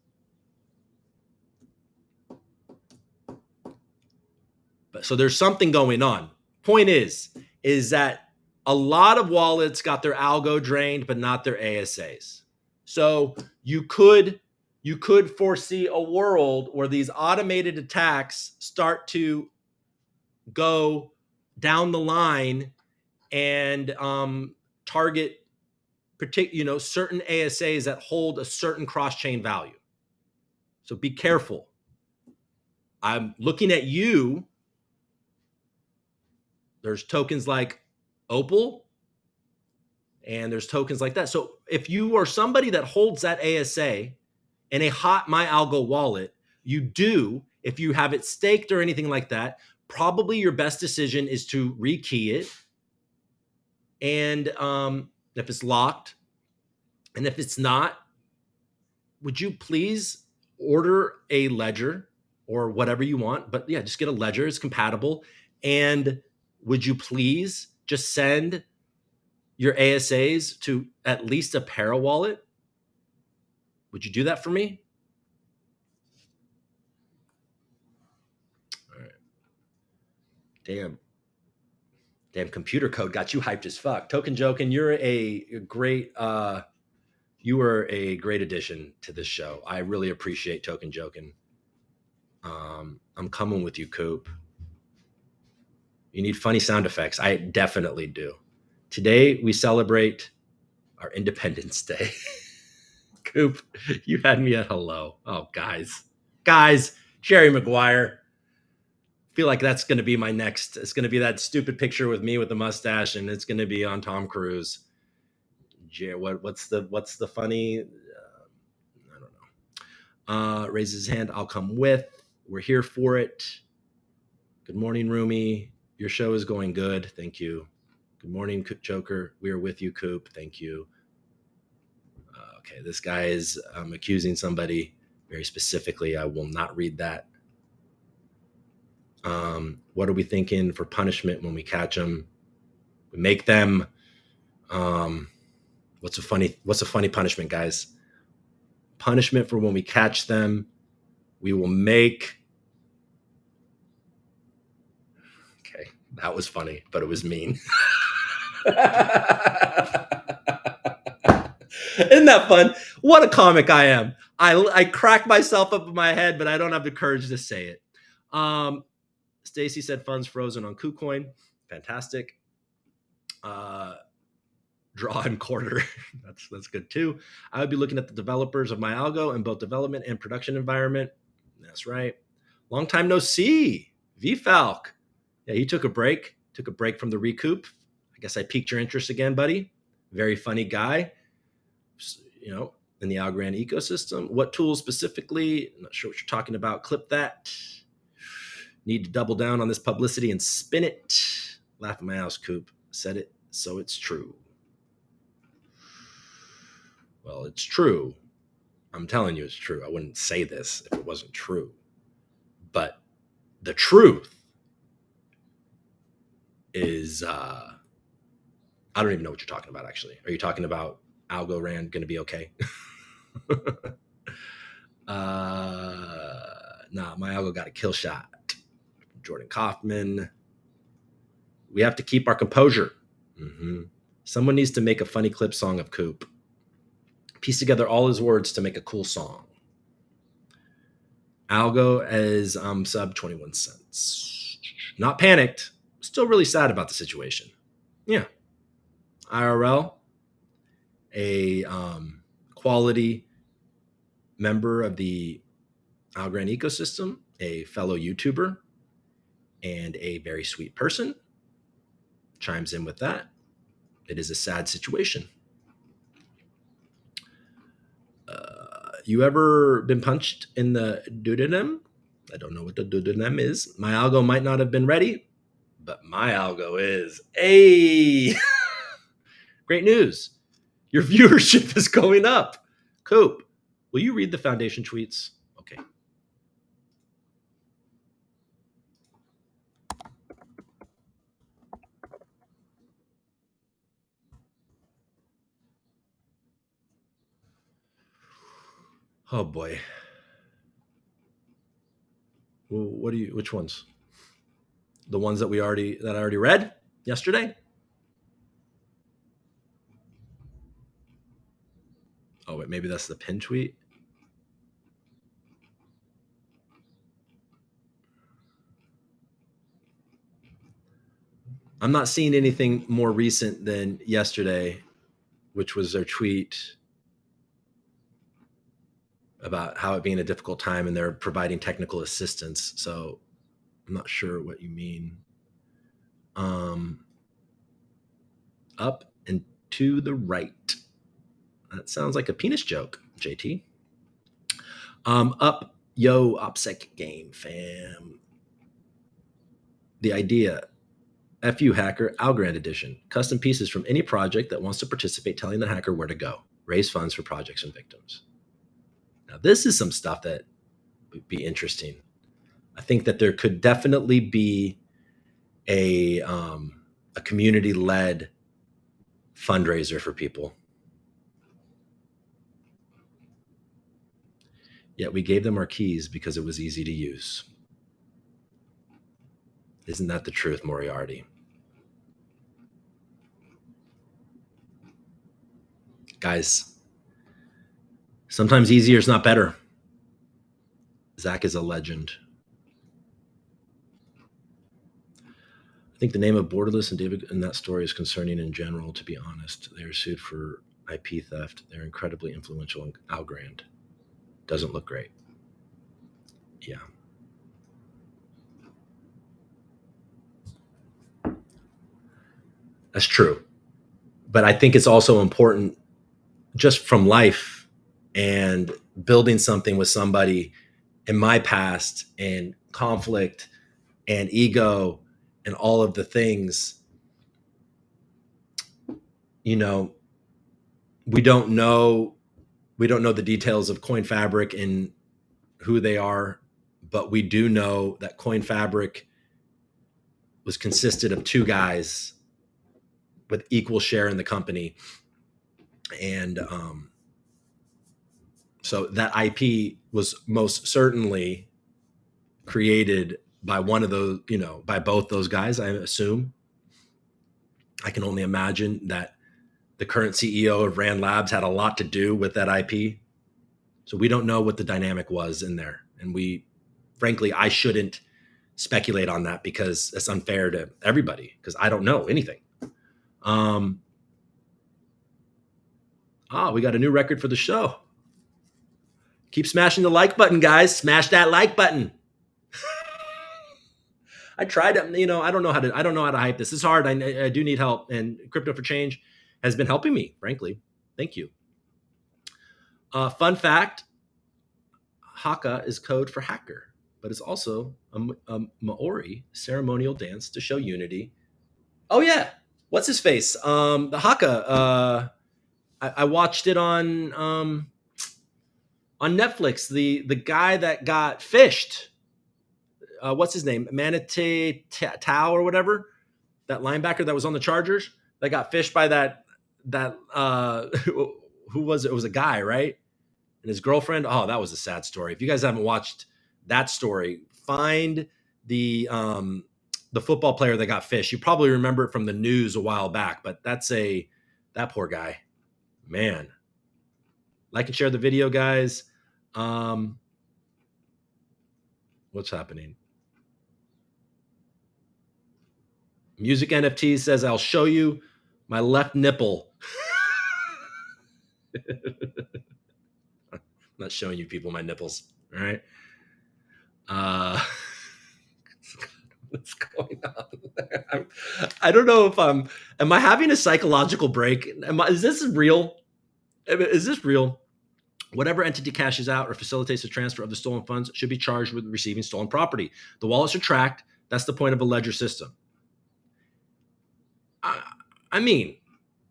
But so there's something going on. Point is that a lot of wallets got their algo drained, but not their ASAs. So you could foresee a world where these automated attacks start to go down the line and target certain ASAs that hold a certain cross-chain value. So be careful. I'm looking at you. There's tokens like Opal, and there's tokens like that. So if you are somebody that holds that ASA in a hot MyAlgo wallet, if you have it staked or anything like that, probably your best decision is to rekey it. And if it's locked, and if it's not, would you please order a ledger or whatever you want? But yeah, just get a ledger. It's compatible. And would you please just send your ASAs to at least a para wallet? Would you do that for me? All right. Damn computer code got you hyped as fuck. Token Jokin, you were a great addition to this show. I really appreciate Token Jokin. I'm coming with you, Coop. You need funny sound effects. I definitely do. Today, we celebrate our Independence Day. Coop, you had me at hello. Oh, guys, Jerry Maguire. Feel like that's going to be my next. It's going to be that stupid picture with me with the mustache, and it's going to be on Tom Cruise. What's the funny? I don't know. Raises his hand. I'll come with. We're here for it. Good morning, Rumi. Your show is going good. Thank you. Good morning, Joker. We are with you, Coop. Thank you. Okay, this guy is accusing somebody very specifically. I will not read that. What are we thinking for punishment when we catch them? We make them. What's a funny punishment, guys? Punishment for when we catch them. We will make. Okay, that was funny, but it was mean. Isn't that fun? What a comic I am. I crack myself up in my head, but I don't have the courage to say it. Stacy said funds frozen on KuCoin. Fantastic. Draw and quarter. That's good too. I would be looking at the developers of MyAlgo in both development and production environment. That's right. Long time no see. VFalc. Yeah, he took a break from the ReCoop. I guess I piqued your interest again, buddy. Very funny guy. In the Algorand ecosystem. What tools specifically? I'm not sure what you're talking about. Clip that. Need to double down on this publicity and spin it. Laugh at my house, Coop. Said it, so it's true. Well, it's true. I'm telling you it's true. I wouldn't say this if it wasn't true. But the truth is, I don't even know what you're talking about, actually. Are you talking about Algorand going to be okay? Nah, MyAlgo got a kill shot. Jordan Kaufman. We have to keep our composure. Someone needs to make a funny clip song of Coop. Piece together all his words to make a cool song. Algo as sub 21 cents. Not panicked. Still really sad about the situation. Yeah. IRL, a quality member of the Algorand ecosystem, a fellow YouTuber, and a very sweet person, chimes in with that. It is a sad situation. You ever been punched in the duodenum? I don't know what the duodenum is. MyAlgo might not have been ready, but MyAlgo is. Hey! Great news. Your viewership is going up. Coop, will you read the foundation tweets? Okay. Oh boy. Well, which ones? The ones that I already read yesterday? Oh wait, maybe that's the pin tweet. I'm not seeing anything more recent than yesterday, which was their tweet about how it being a difficult time and they're providing technical assistance. So I'm not sure what you mean. Up and to the right. That sounds like a penis joke, JT. Up, yo, OPSEC game, fam. The idea, FU hacker, Algorand edition. Custom pieces from any project that wants to participate, telling the hacker where to go. Raise funds for projects and victims. Now, this is some stuff that would be interesting. I think that there could definitely be a community-led fundraiser for people. Yet we gave them our keys because it was easy to use. Isn't that the truth, Moriarty? Guys, sometimes easier is not better. Zach is a legend. I think the name of Borderless and David in that story is concerning in general, to be honest. They are sued for IP theft. They're incredibly influential in Algorand. Doesn't look great. Yeah. That's true. But I think it's also important just from life and building something with somebody in my past and conflict and ego and all of the things, you know, we don't know the details of Coin Fabric and who they are, but we do know that Coin Fabric was consisted of two guys with equal share in the company. And so that IP was most certainly created by one of those, by both those guys, I assume. I can only imagine that the current CEO of Rand Labs had a lot to do with that IP. So we don't know what the dynamic was in there. And frankly, I shouldn't speculate on that because it's unfair to everybody because I don't know anything. We got a new record for the show. Keep smashing the like button, guys. Smash that like button. I tried to, I don't know how to hype this. It's hard. I do need help. And Crypto for Change has been helping me, frankly. Thank you. Fun fact, Haka is code for hacker, but it's also a Maori ceremonial dance to show unity. Oh yeah. What's his face? The Haka. I watched it on Netflix. The guy that got fished. What's his name? Manatee Tao or whatever. That linebacker that was on the Chargers that got fished by that who was it? It was a guy, right? And his girlfriend. Oh, that was a sad story. If you guys haven't watched that story, find the football player that got fished. You probably remember it from the news a while back, but that's a That poor guy, man. Like and share the video, guys. What's happening? Music NFT says, I'll show you my left nipple. I'm not showing you people my nipples. All right. What's going on? I don't know if am I having a psychological break? Is this real? Is this real? Whatever entity cashes out or facilitates the transfer of the stolen funds should be charged with receiving stolen property. The wallets are tracked. That's the point of a ledger system. I mean,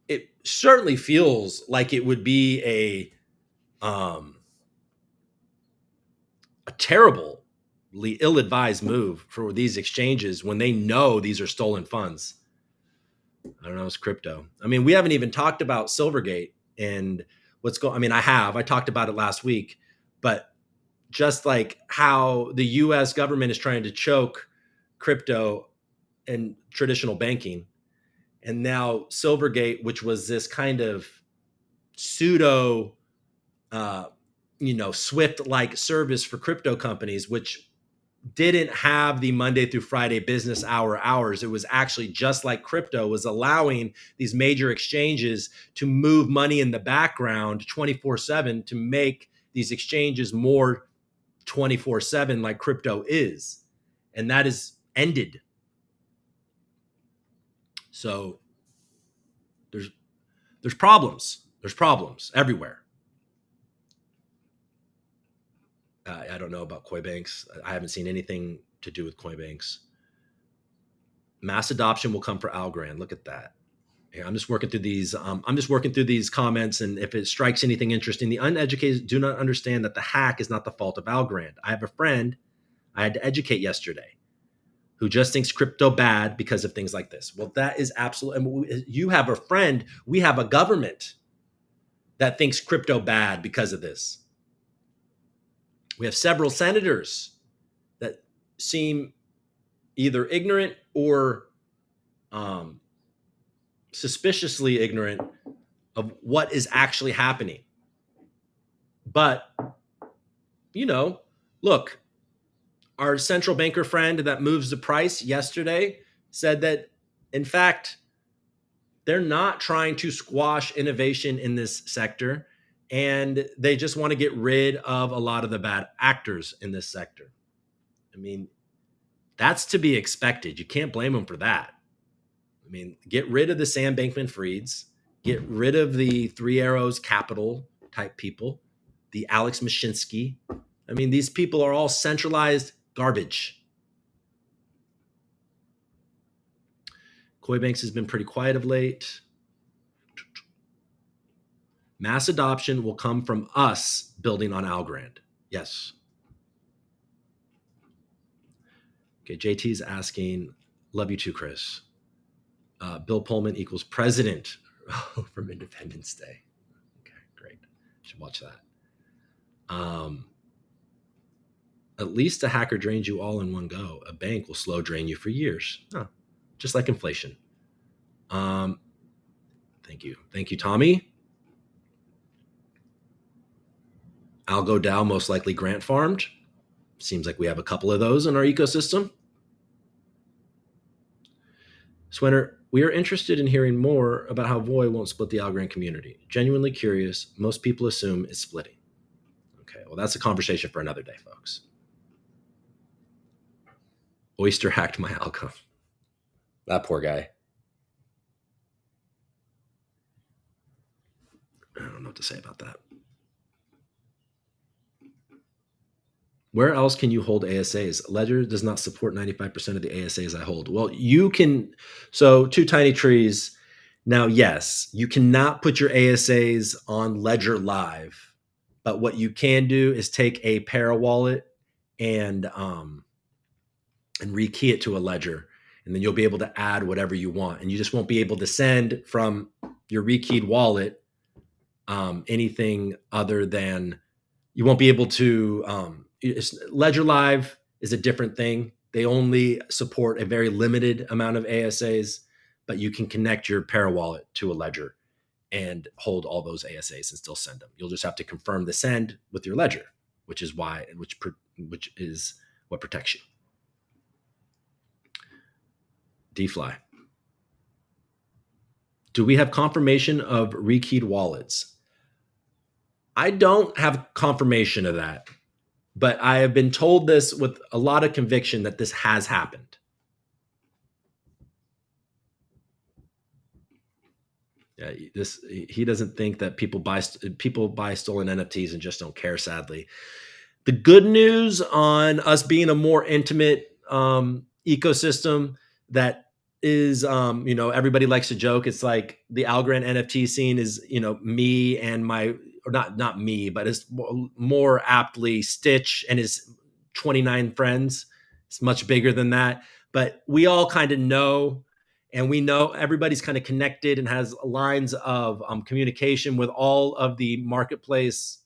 it certainly feels like it would be a terribly ill-advised move for these exchanges when they know these are stolen funds. I don't know, it's crypto. I mean, we haven't even talked about Silvergate and what's going. I mean, I talked about it last week, but just like how the US government is trying to choke crypto and traditional banking. And now Silvergate, which was this kind of pseudo, Swift-like service for crypto companies, which didn't have the Monday through Friday business hours. It was actually just like crypto, was allowing these major exchanges to move money in the background 24/7 to make these exchanges more 24/7 like crypto is. And that is ended. So there's problems. There's problems everywhere. I don't know about koi banks. I haven't seen anything to do with koi banks. Mass adoption will come for Algorand. Look at that. Here, I'm just working through these comments, and if it strikes anything interesting, the uneducated do not understand that the hack is not the fault of Algorand. I have a friend I had to educate yesterday who just thinks crypto bad because of things like this. Well, that is absolutely. You have a friend. We have a government that thinks crypto bad because of this. We have several senators that seem either ignorant or suspiciously ignorant of what is actually happening. But, look, our central banker friend that moves the price yesterday said that, in fact, they're not trying to squash innovation in this sector, and they just want to get rid of a lot of the bad actors in this sector. I mean, that's to be expected. You can't blame them for that. I mean, get rid of the Sam Bankman-Frieds, get rid of the Three Arrows Capital type people, the Alex Mashinsky. I mean, these people are all centralized garbage. Koi Banks has been pretty quiet of late. Mass adoption will come from us building on Algorand. Yes. Okay, JT's asking, love you too, Chris. Bill Pullman equals president from Independence Day. Okay, great. Should watch that. At least a hacker drains you all in one go. A bank will slow drain you for years. Oh, just like inflation. Thank you. Thank you, Tommy. Algo DAO most likely grant farmed. Seems like we have a couple of those in our ecosystem. Swenner, we are interested in hearing more about how Voy won't split the Algorand community. Genuinely curious. Most people assume it's splitting. Okay, well, that's a conversation for another day, folks. Oyster hacked MyAlgo. That poor guy. I don't know what to say about that. Where else can you hold ASAs? Ledger does not support 95% of the ASAs I hold. Well, you can. So Two Tiny Trees. Now, yes, you cannot put your ASAs on Ledger Live, but what you can do is take a Parawallet and rekey it to a Ledger, and then you'll be able to add whatever you want, and you just won't be able to send from your rekeyed wallet anything other than you won't be able to. Ledger Live is a different thing. They only support a very limited amount of ASAs, but you can connect your Parawallet to a Ledger and hold all those ASAs and still send them. You'll just have to confirm the send with your ledger, which is what protects you. DFly. Do we have confirmation of rekeyed wallets? I don't have confirmation of that, but I have been told this with a lot of conviction that this has happened. Yeah, he doesn't think that people buy stolen NFTs and just don't care. Sadly, the good news on us being a more intimate ecosystem that is, everybody likes to joke. It's like the Algorand NFT scene is, me and or not me, but it's more aptly Stitch and his 29 friends. It's much bigger than that, but we all kind of know. And we know everybody's kind of connected and has lines of communication with all of the marketplace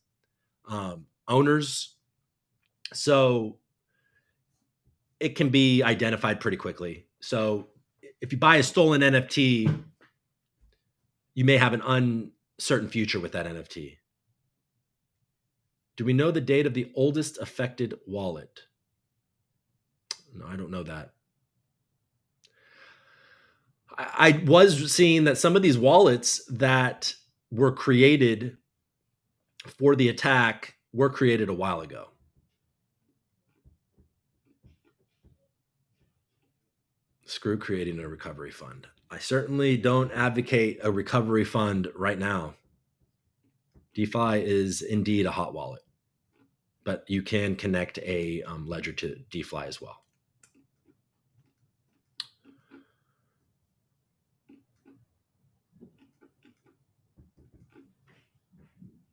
owners. So it can be identified pretty quickly. So if you buy a stolen NFT, you may have an uncertain future with that NFT. Do we know the date of the oldest affected wallet? No, I don't know that. I was seeing that some of these wallets that were created for the attack were created a while ago. Screw creating a recovery fund. I certainly don't advocate a recovery fund right now. DeFi is indeed a hot wallet, but you can connect a ledger to DeFi as well.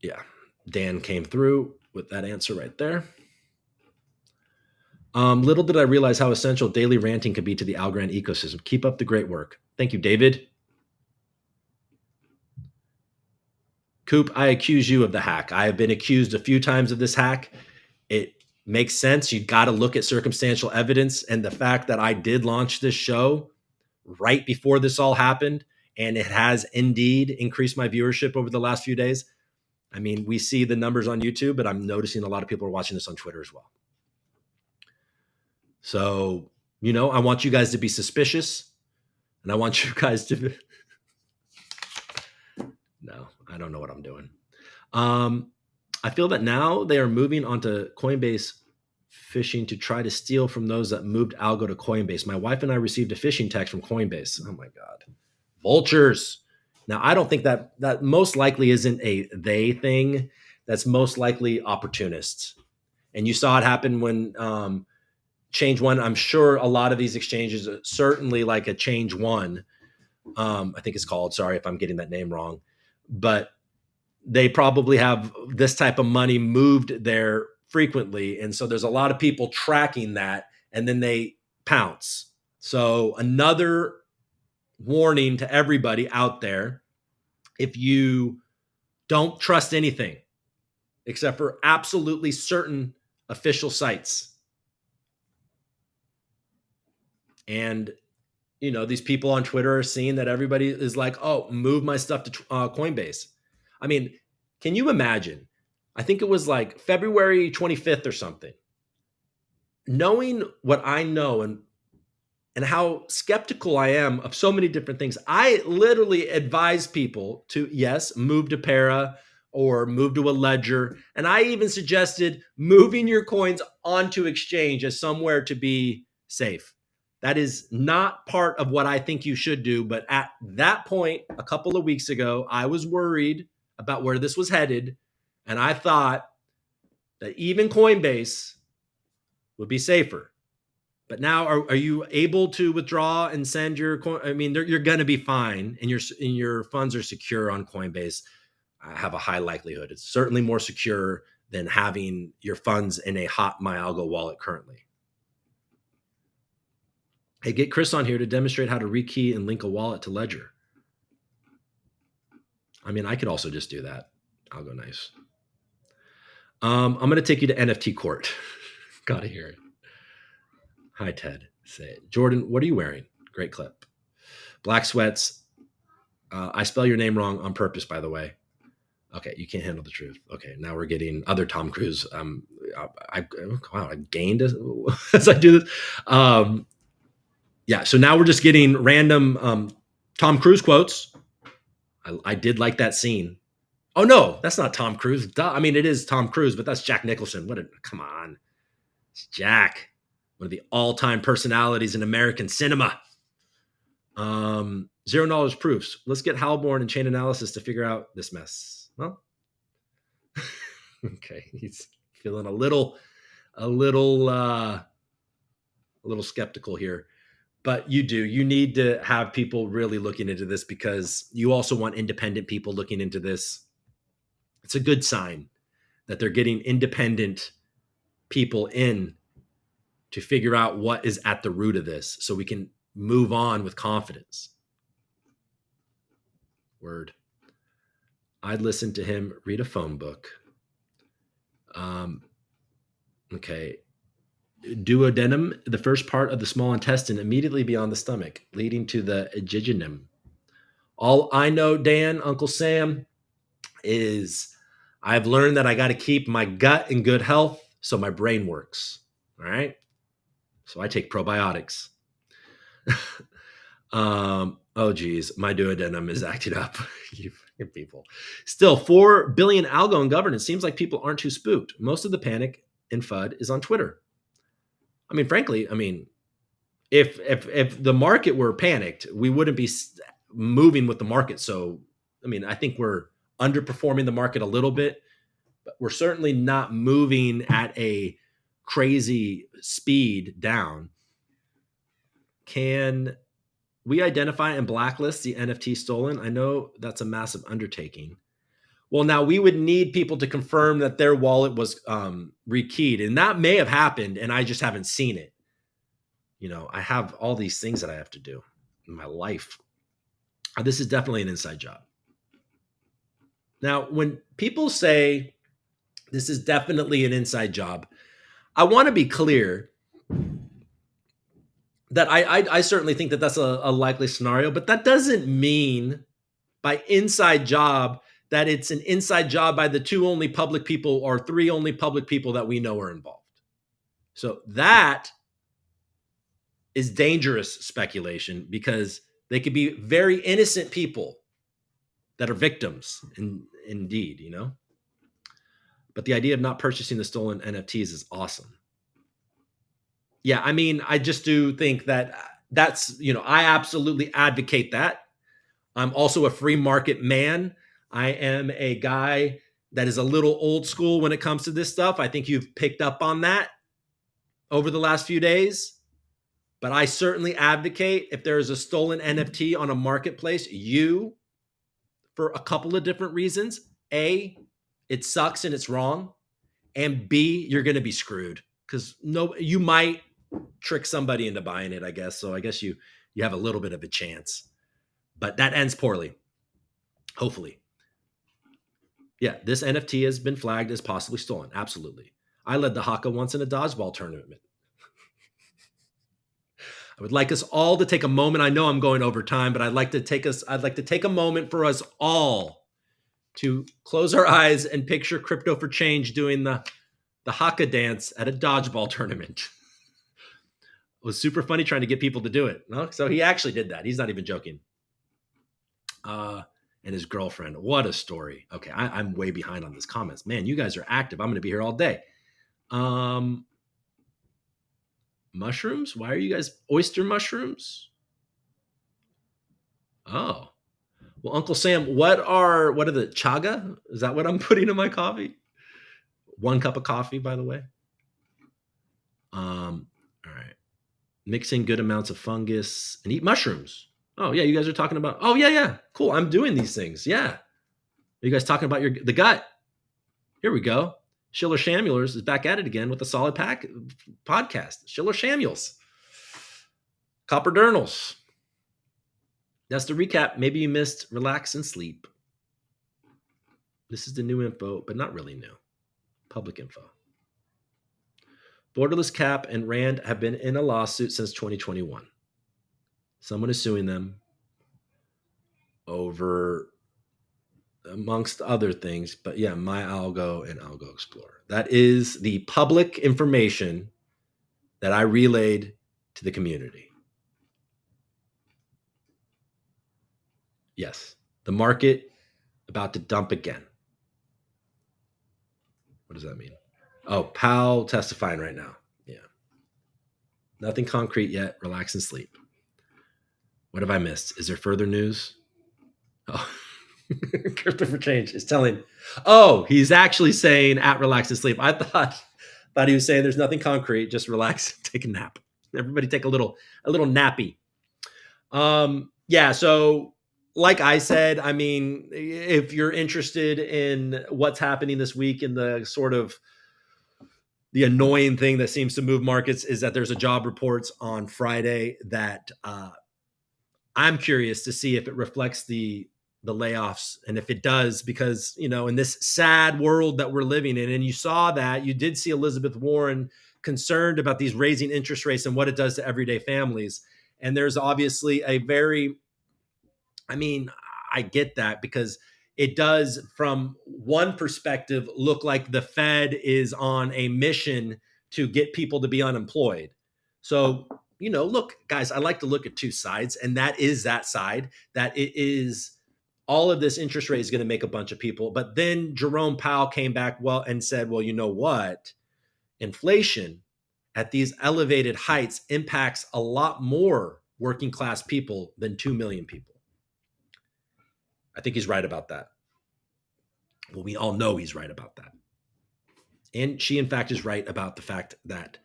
Yeah, Dan came through with that answer right there. Little did I realize how essential daily ranting could be to the Algorand ecosystem. Keep up the great work. Thank you, David. Coop, I accuse you of the hack. I have been accused a few times of this hack. It makes sense. You got to look at circumstantial evidence, and the fact that I did launch this show right before this all happened, and it has indeed increased my viewership over the last few days. I mean, we see the numbers on YouTube, but I'm noticing a lot of people are watching this on Twitter as well. So, I want you guys to be suspicious, and I want you guys to No, I don't know what I'm doing. I feel that now they are moving onto Coinbase phishing to try to steal from those that moved Algo to Coinbase. My wife and I received a phishing text from Coinbase. Oh my God. Vultures. Now, I don't think that most likely isn't a they thing. That's most likely opportunists. And you saw it happen when Change One. I'm sure a lot of these exchanges, certainly like a Change One, I think it's called. Sorry if I'm getting that name wrong. But they probably have this type of money moved there frequently. And so there's a lot of people tracking that, and then they pounce. So another warning to everybody out there: if you don't trust anything except for absolutely certain official sites, and these people on Twitter are seeing that everybody is like, oh, move my stuff to Coinbase. I mean, can you imagine? I think it was like February 25th or something. Knowing what I know and how skeptical I am of so many different things, I literally advise people to, yes, move to Para or move to a ledger. And I even suggested moving your coins onto exchange as somewhere to be safe. That is not part of what I think you should do. But at that point, a couple of weeks ago, I was worried about where this was headed. And I thought that even Coinbase would be safer. But now, are you able to withdraw and send your coin? I mean, you're going to be fine, and your funds are secure on Coinbase. I have a high likelihood. It's certainly more secure than having your funds in a hot MyAlgo wallet currently. Hey, get Chris on here to demonstrate how to rekey and link a wallet to Ledger. I mean, I could also just do that. I'll go nice. I'm going to take you to NFT court. Got to hear it. Hi, Ted. Say it. Jordan, what are you wearing? Great clip. Black sweats. I spell your name wrong on purpose, by the way. Okay, you can't handle the truth. Okay, now we're getting other Tom Cruise. I gained as I do this. Yeah, so now we're just getting random Tom Cruise quotes. I did like that scene. Oh no, that's not Tom Cruise. Duh. I mean, it is Tom Cruise, but that's Jack Nicholson. Come on, it's Jack, one of the all-time personalities in American cinema. Zero knowledge proofs. Let's get Halborn and chain analysis to figure out this mess. Well, okay, he's feeling a little skeptical here. But you need to have people really looking into this, because you also want independent people looking into this. It's a good sign that they're getting independent people in to figure out what is at the root of this, so we can move on with confidence. Word. I'd listen to him read a phone book. Okay. Duodenum, the first part of the small intestine immediately beyond the stomach, leading to the jejunum. All I know, Dan, Uncle Sam, is I've learned that I got to keep my gut in good health so my brain works. All right. So I take probiotics. Oh geez, my duodenum is acting up. You people. Still, 4 billion ALGO in governance. Seems like people aren't too spooked. Most of the panic and FUD is on Twitter. I mean, frankly, if the market were panicked, we wouldn't be moving with the market. So, I mean, I think we're underperforming the market a little bit, but we're certainly not moving at a crazy speed down. Can we identify and blacklist the NFT stolen? I know that's a massive undertaking. Well, now we would need people to confirm that their wallet was rekeyed, and that may have happened, and I just haven't seen it. I have all these things that I have to do in my life. This is definitely an inside job. Now, when people say this is definitely an inside job, I want to be clear that I certainly think that that's a likely scenario, but that doesn't mean by inside job that it's an inside job by the 2 only public people or 3 only public people that we know are involved. So that is dangerous speculation, because they could be very innocent people that are victims indeed, But the idea of not purchasing the stolen NFTs is awesome. Yeah, I mean, I just do think that's, I absolutely advocate that. I'm also a free market man. I am a guy that is a little old school when it comes to this stuff. I think you've picked up on that over the last few days. But I certainly advocate, if there is a stolen NFT on a marketplace, for a couple of different reasons. A, it sucks and it's wrong. And B, you're going to be screwed, because you might trick somebody into buying it, I guess. So I guess you have a little bit of a chance, but that ends poorly. Hopefully. Yeah, this NFT has been flagged as possibly stolen. Absolutely. I led the haka once in a dodgeball tournament. I would like us all to take a moment. I know I'm going over time, but I'd like to take a moment for us all to close our eyes and picture Crypto for Change doing the haka dance at a dodgeball tournament. It was super funny trying to get people to do it. No? So he actually did that. He's not even joking. And his girlfriend. What a story. Okay, I'm way behind on this comments. Man, you guys are active. I'm going to be here all day. Mushrooms? Why are you guys oyster mushrooms? Oh. Well, Uncle Sam, what are the chaga? Is that what I'm putting in my coffee? 1 cup of coffee, by the way. All right. Mix in good amounts of fungus and eat mushrooms. Oh, yeah, you guys are talking about, oh, yeah, cool. I'm doing these things. Yeah. Are you guys talking about the gut? Here we go. Schiller Shamulers is back at it again with a solid podcast. Schiller Shamuels. Copperdernals. That's the recap. Maybe you missed relax and sleep. This is the new info, but not really new. Public info. Borderless Cap and Rand have been in a lawsuit since 2021. Someone is suing them over amongst other things. But yeah, MyAlgo and Algo Explorer. That is the public information that I relayed to the community. Yes, the market about to dump again. What does that mean? Oh, Powell testifying right now. Yeah. Nothing concrete yet. Relax and sleep. What have I missed? Is there further news? Oh, Christopher Change is telling. Oh, he's actually saying at relax and sleep. I thought he was saying there's nothing concrete. Just relax and take a nap. Everybody take a little nappy. Yeah. So, like I said, I mean, if you're interested in what's happening this week in the sort of the annoying thing that seems to move markets is that there's a job reports on Friday that I'm curious to see if it reflects the layoffs, and if it does, because in this sad world that we're living in, and you did see Elizabeth Warren concerned about these raising interest rates and what it does to everyday families. And there's obviously I get that, because it does, from one perspective, look like the Fed is on a mission to get people to be unemployed. So, look, guys, I like to look at two sides, and that is that side, that it is all of this interest rate is going to make a bunch of people. But then Jerome Powell came back and said, well, you know what? Inflation at these elevated heights impacts a lot more working class people than 2 million people. I think he's right about that. Well, we all know he's right about that. And she, in fact, is right about the fact that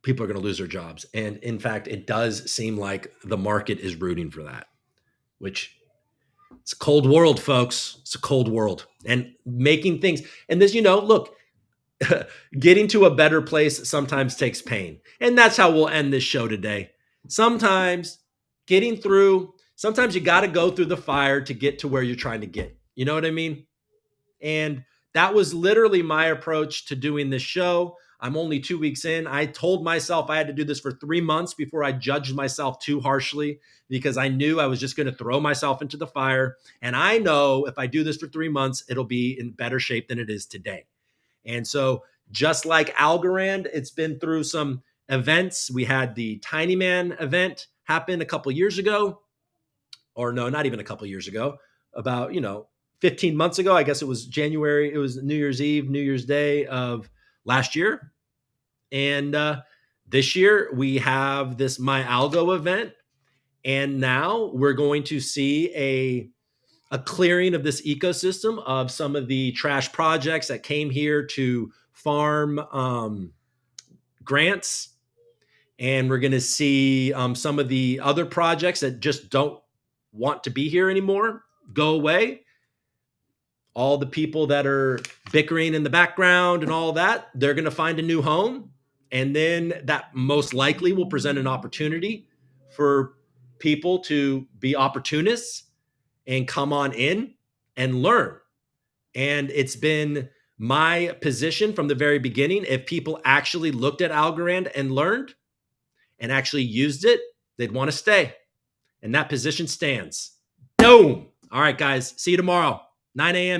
people are going to lose their jobs. And in fact, it does seem like the market is rooting for that, which it's a cold world, folks. It's a cold world. And making things, and this, look, getting to a better place sometimes takes pain. And that's how we'll end this show today. Sometimes sometimes you got to go through the fire to get to where you're trying to get. You know what I mean? And that was literally my approach to doing this show. I'm only 2 weeks in. I told myself I had to do this for 3 months before I judged myself too harshly, because I knew I was just going to throw myself into the fire. And I know if I do this for 3 months, it'll be in better shape than it is today. And so just like Algorand, it's been through some events. We had the Tiny Man event happen a couple years ago, or no, not even a couple years ago, about, 15 months ago. I guess it was January. It was New Year's Eve, New Year's Day of last year. And this year we have this MyAlgo event. And now we're going to see a clearing of this ecosystem of some of the trash projects that came here to farm grants. And we're going to see some of the other projects that just don't want to be here anymore go away. All the people that are bickering in the background and all that, they're going to find a new home. And then that most likely will present an opportunity for people to be opportunists and come on in and learn. And it's been my position from the very beginning, if people actually looked at Algorand and learned and actually used it, they'd want to stay. And that position stands. Boom. All right, guys. See you tomorrow, 9 a.m.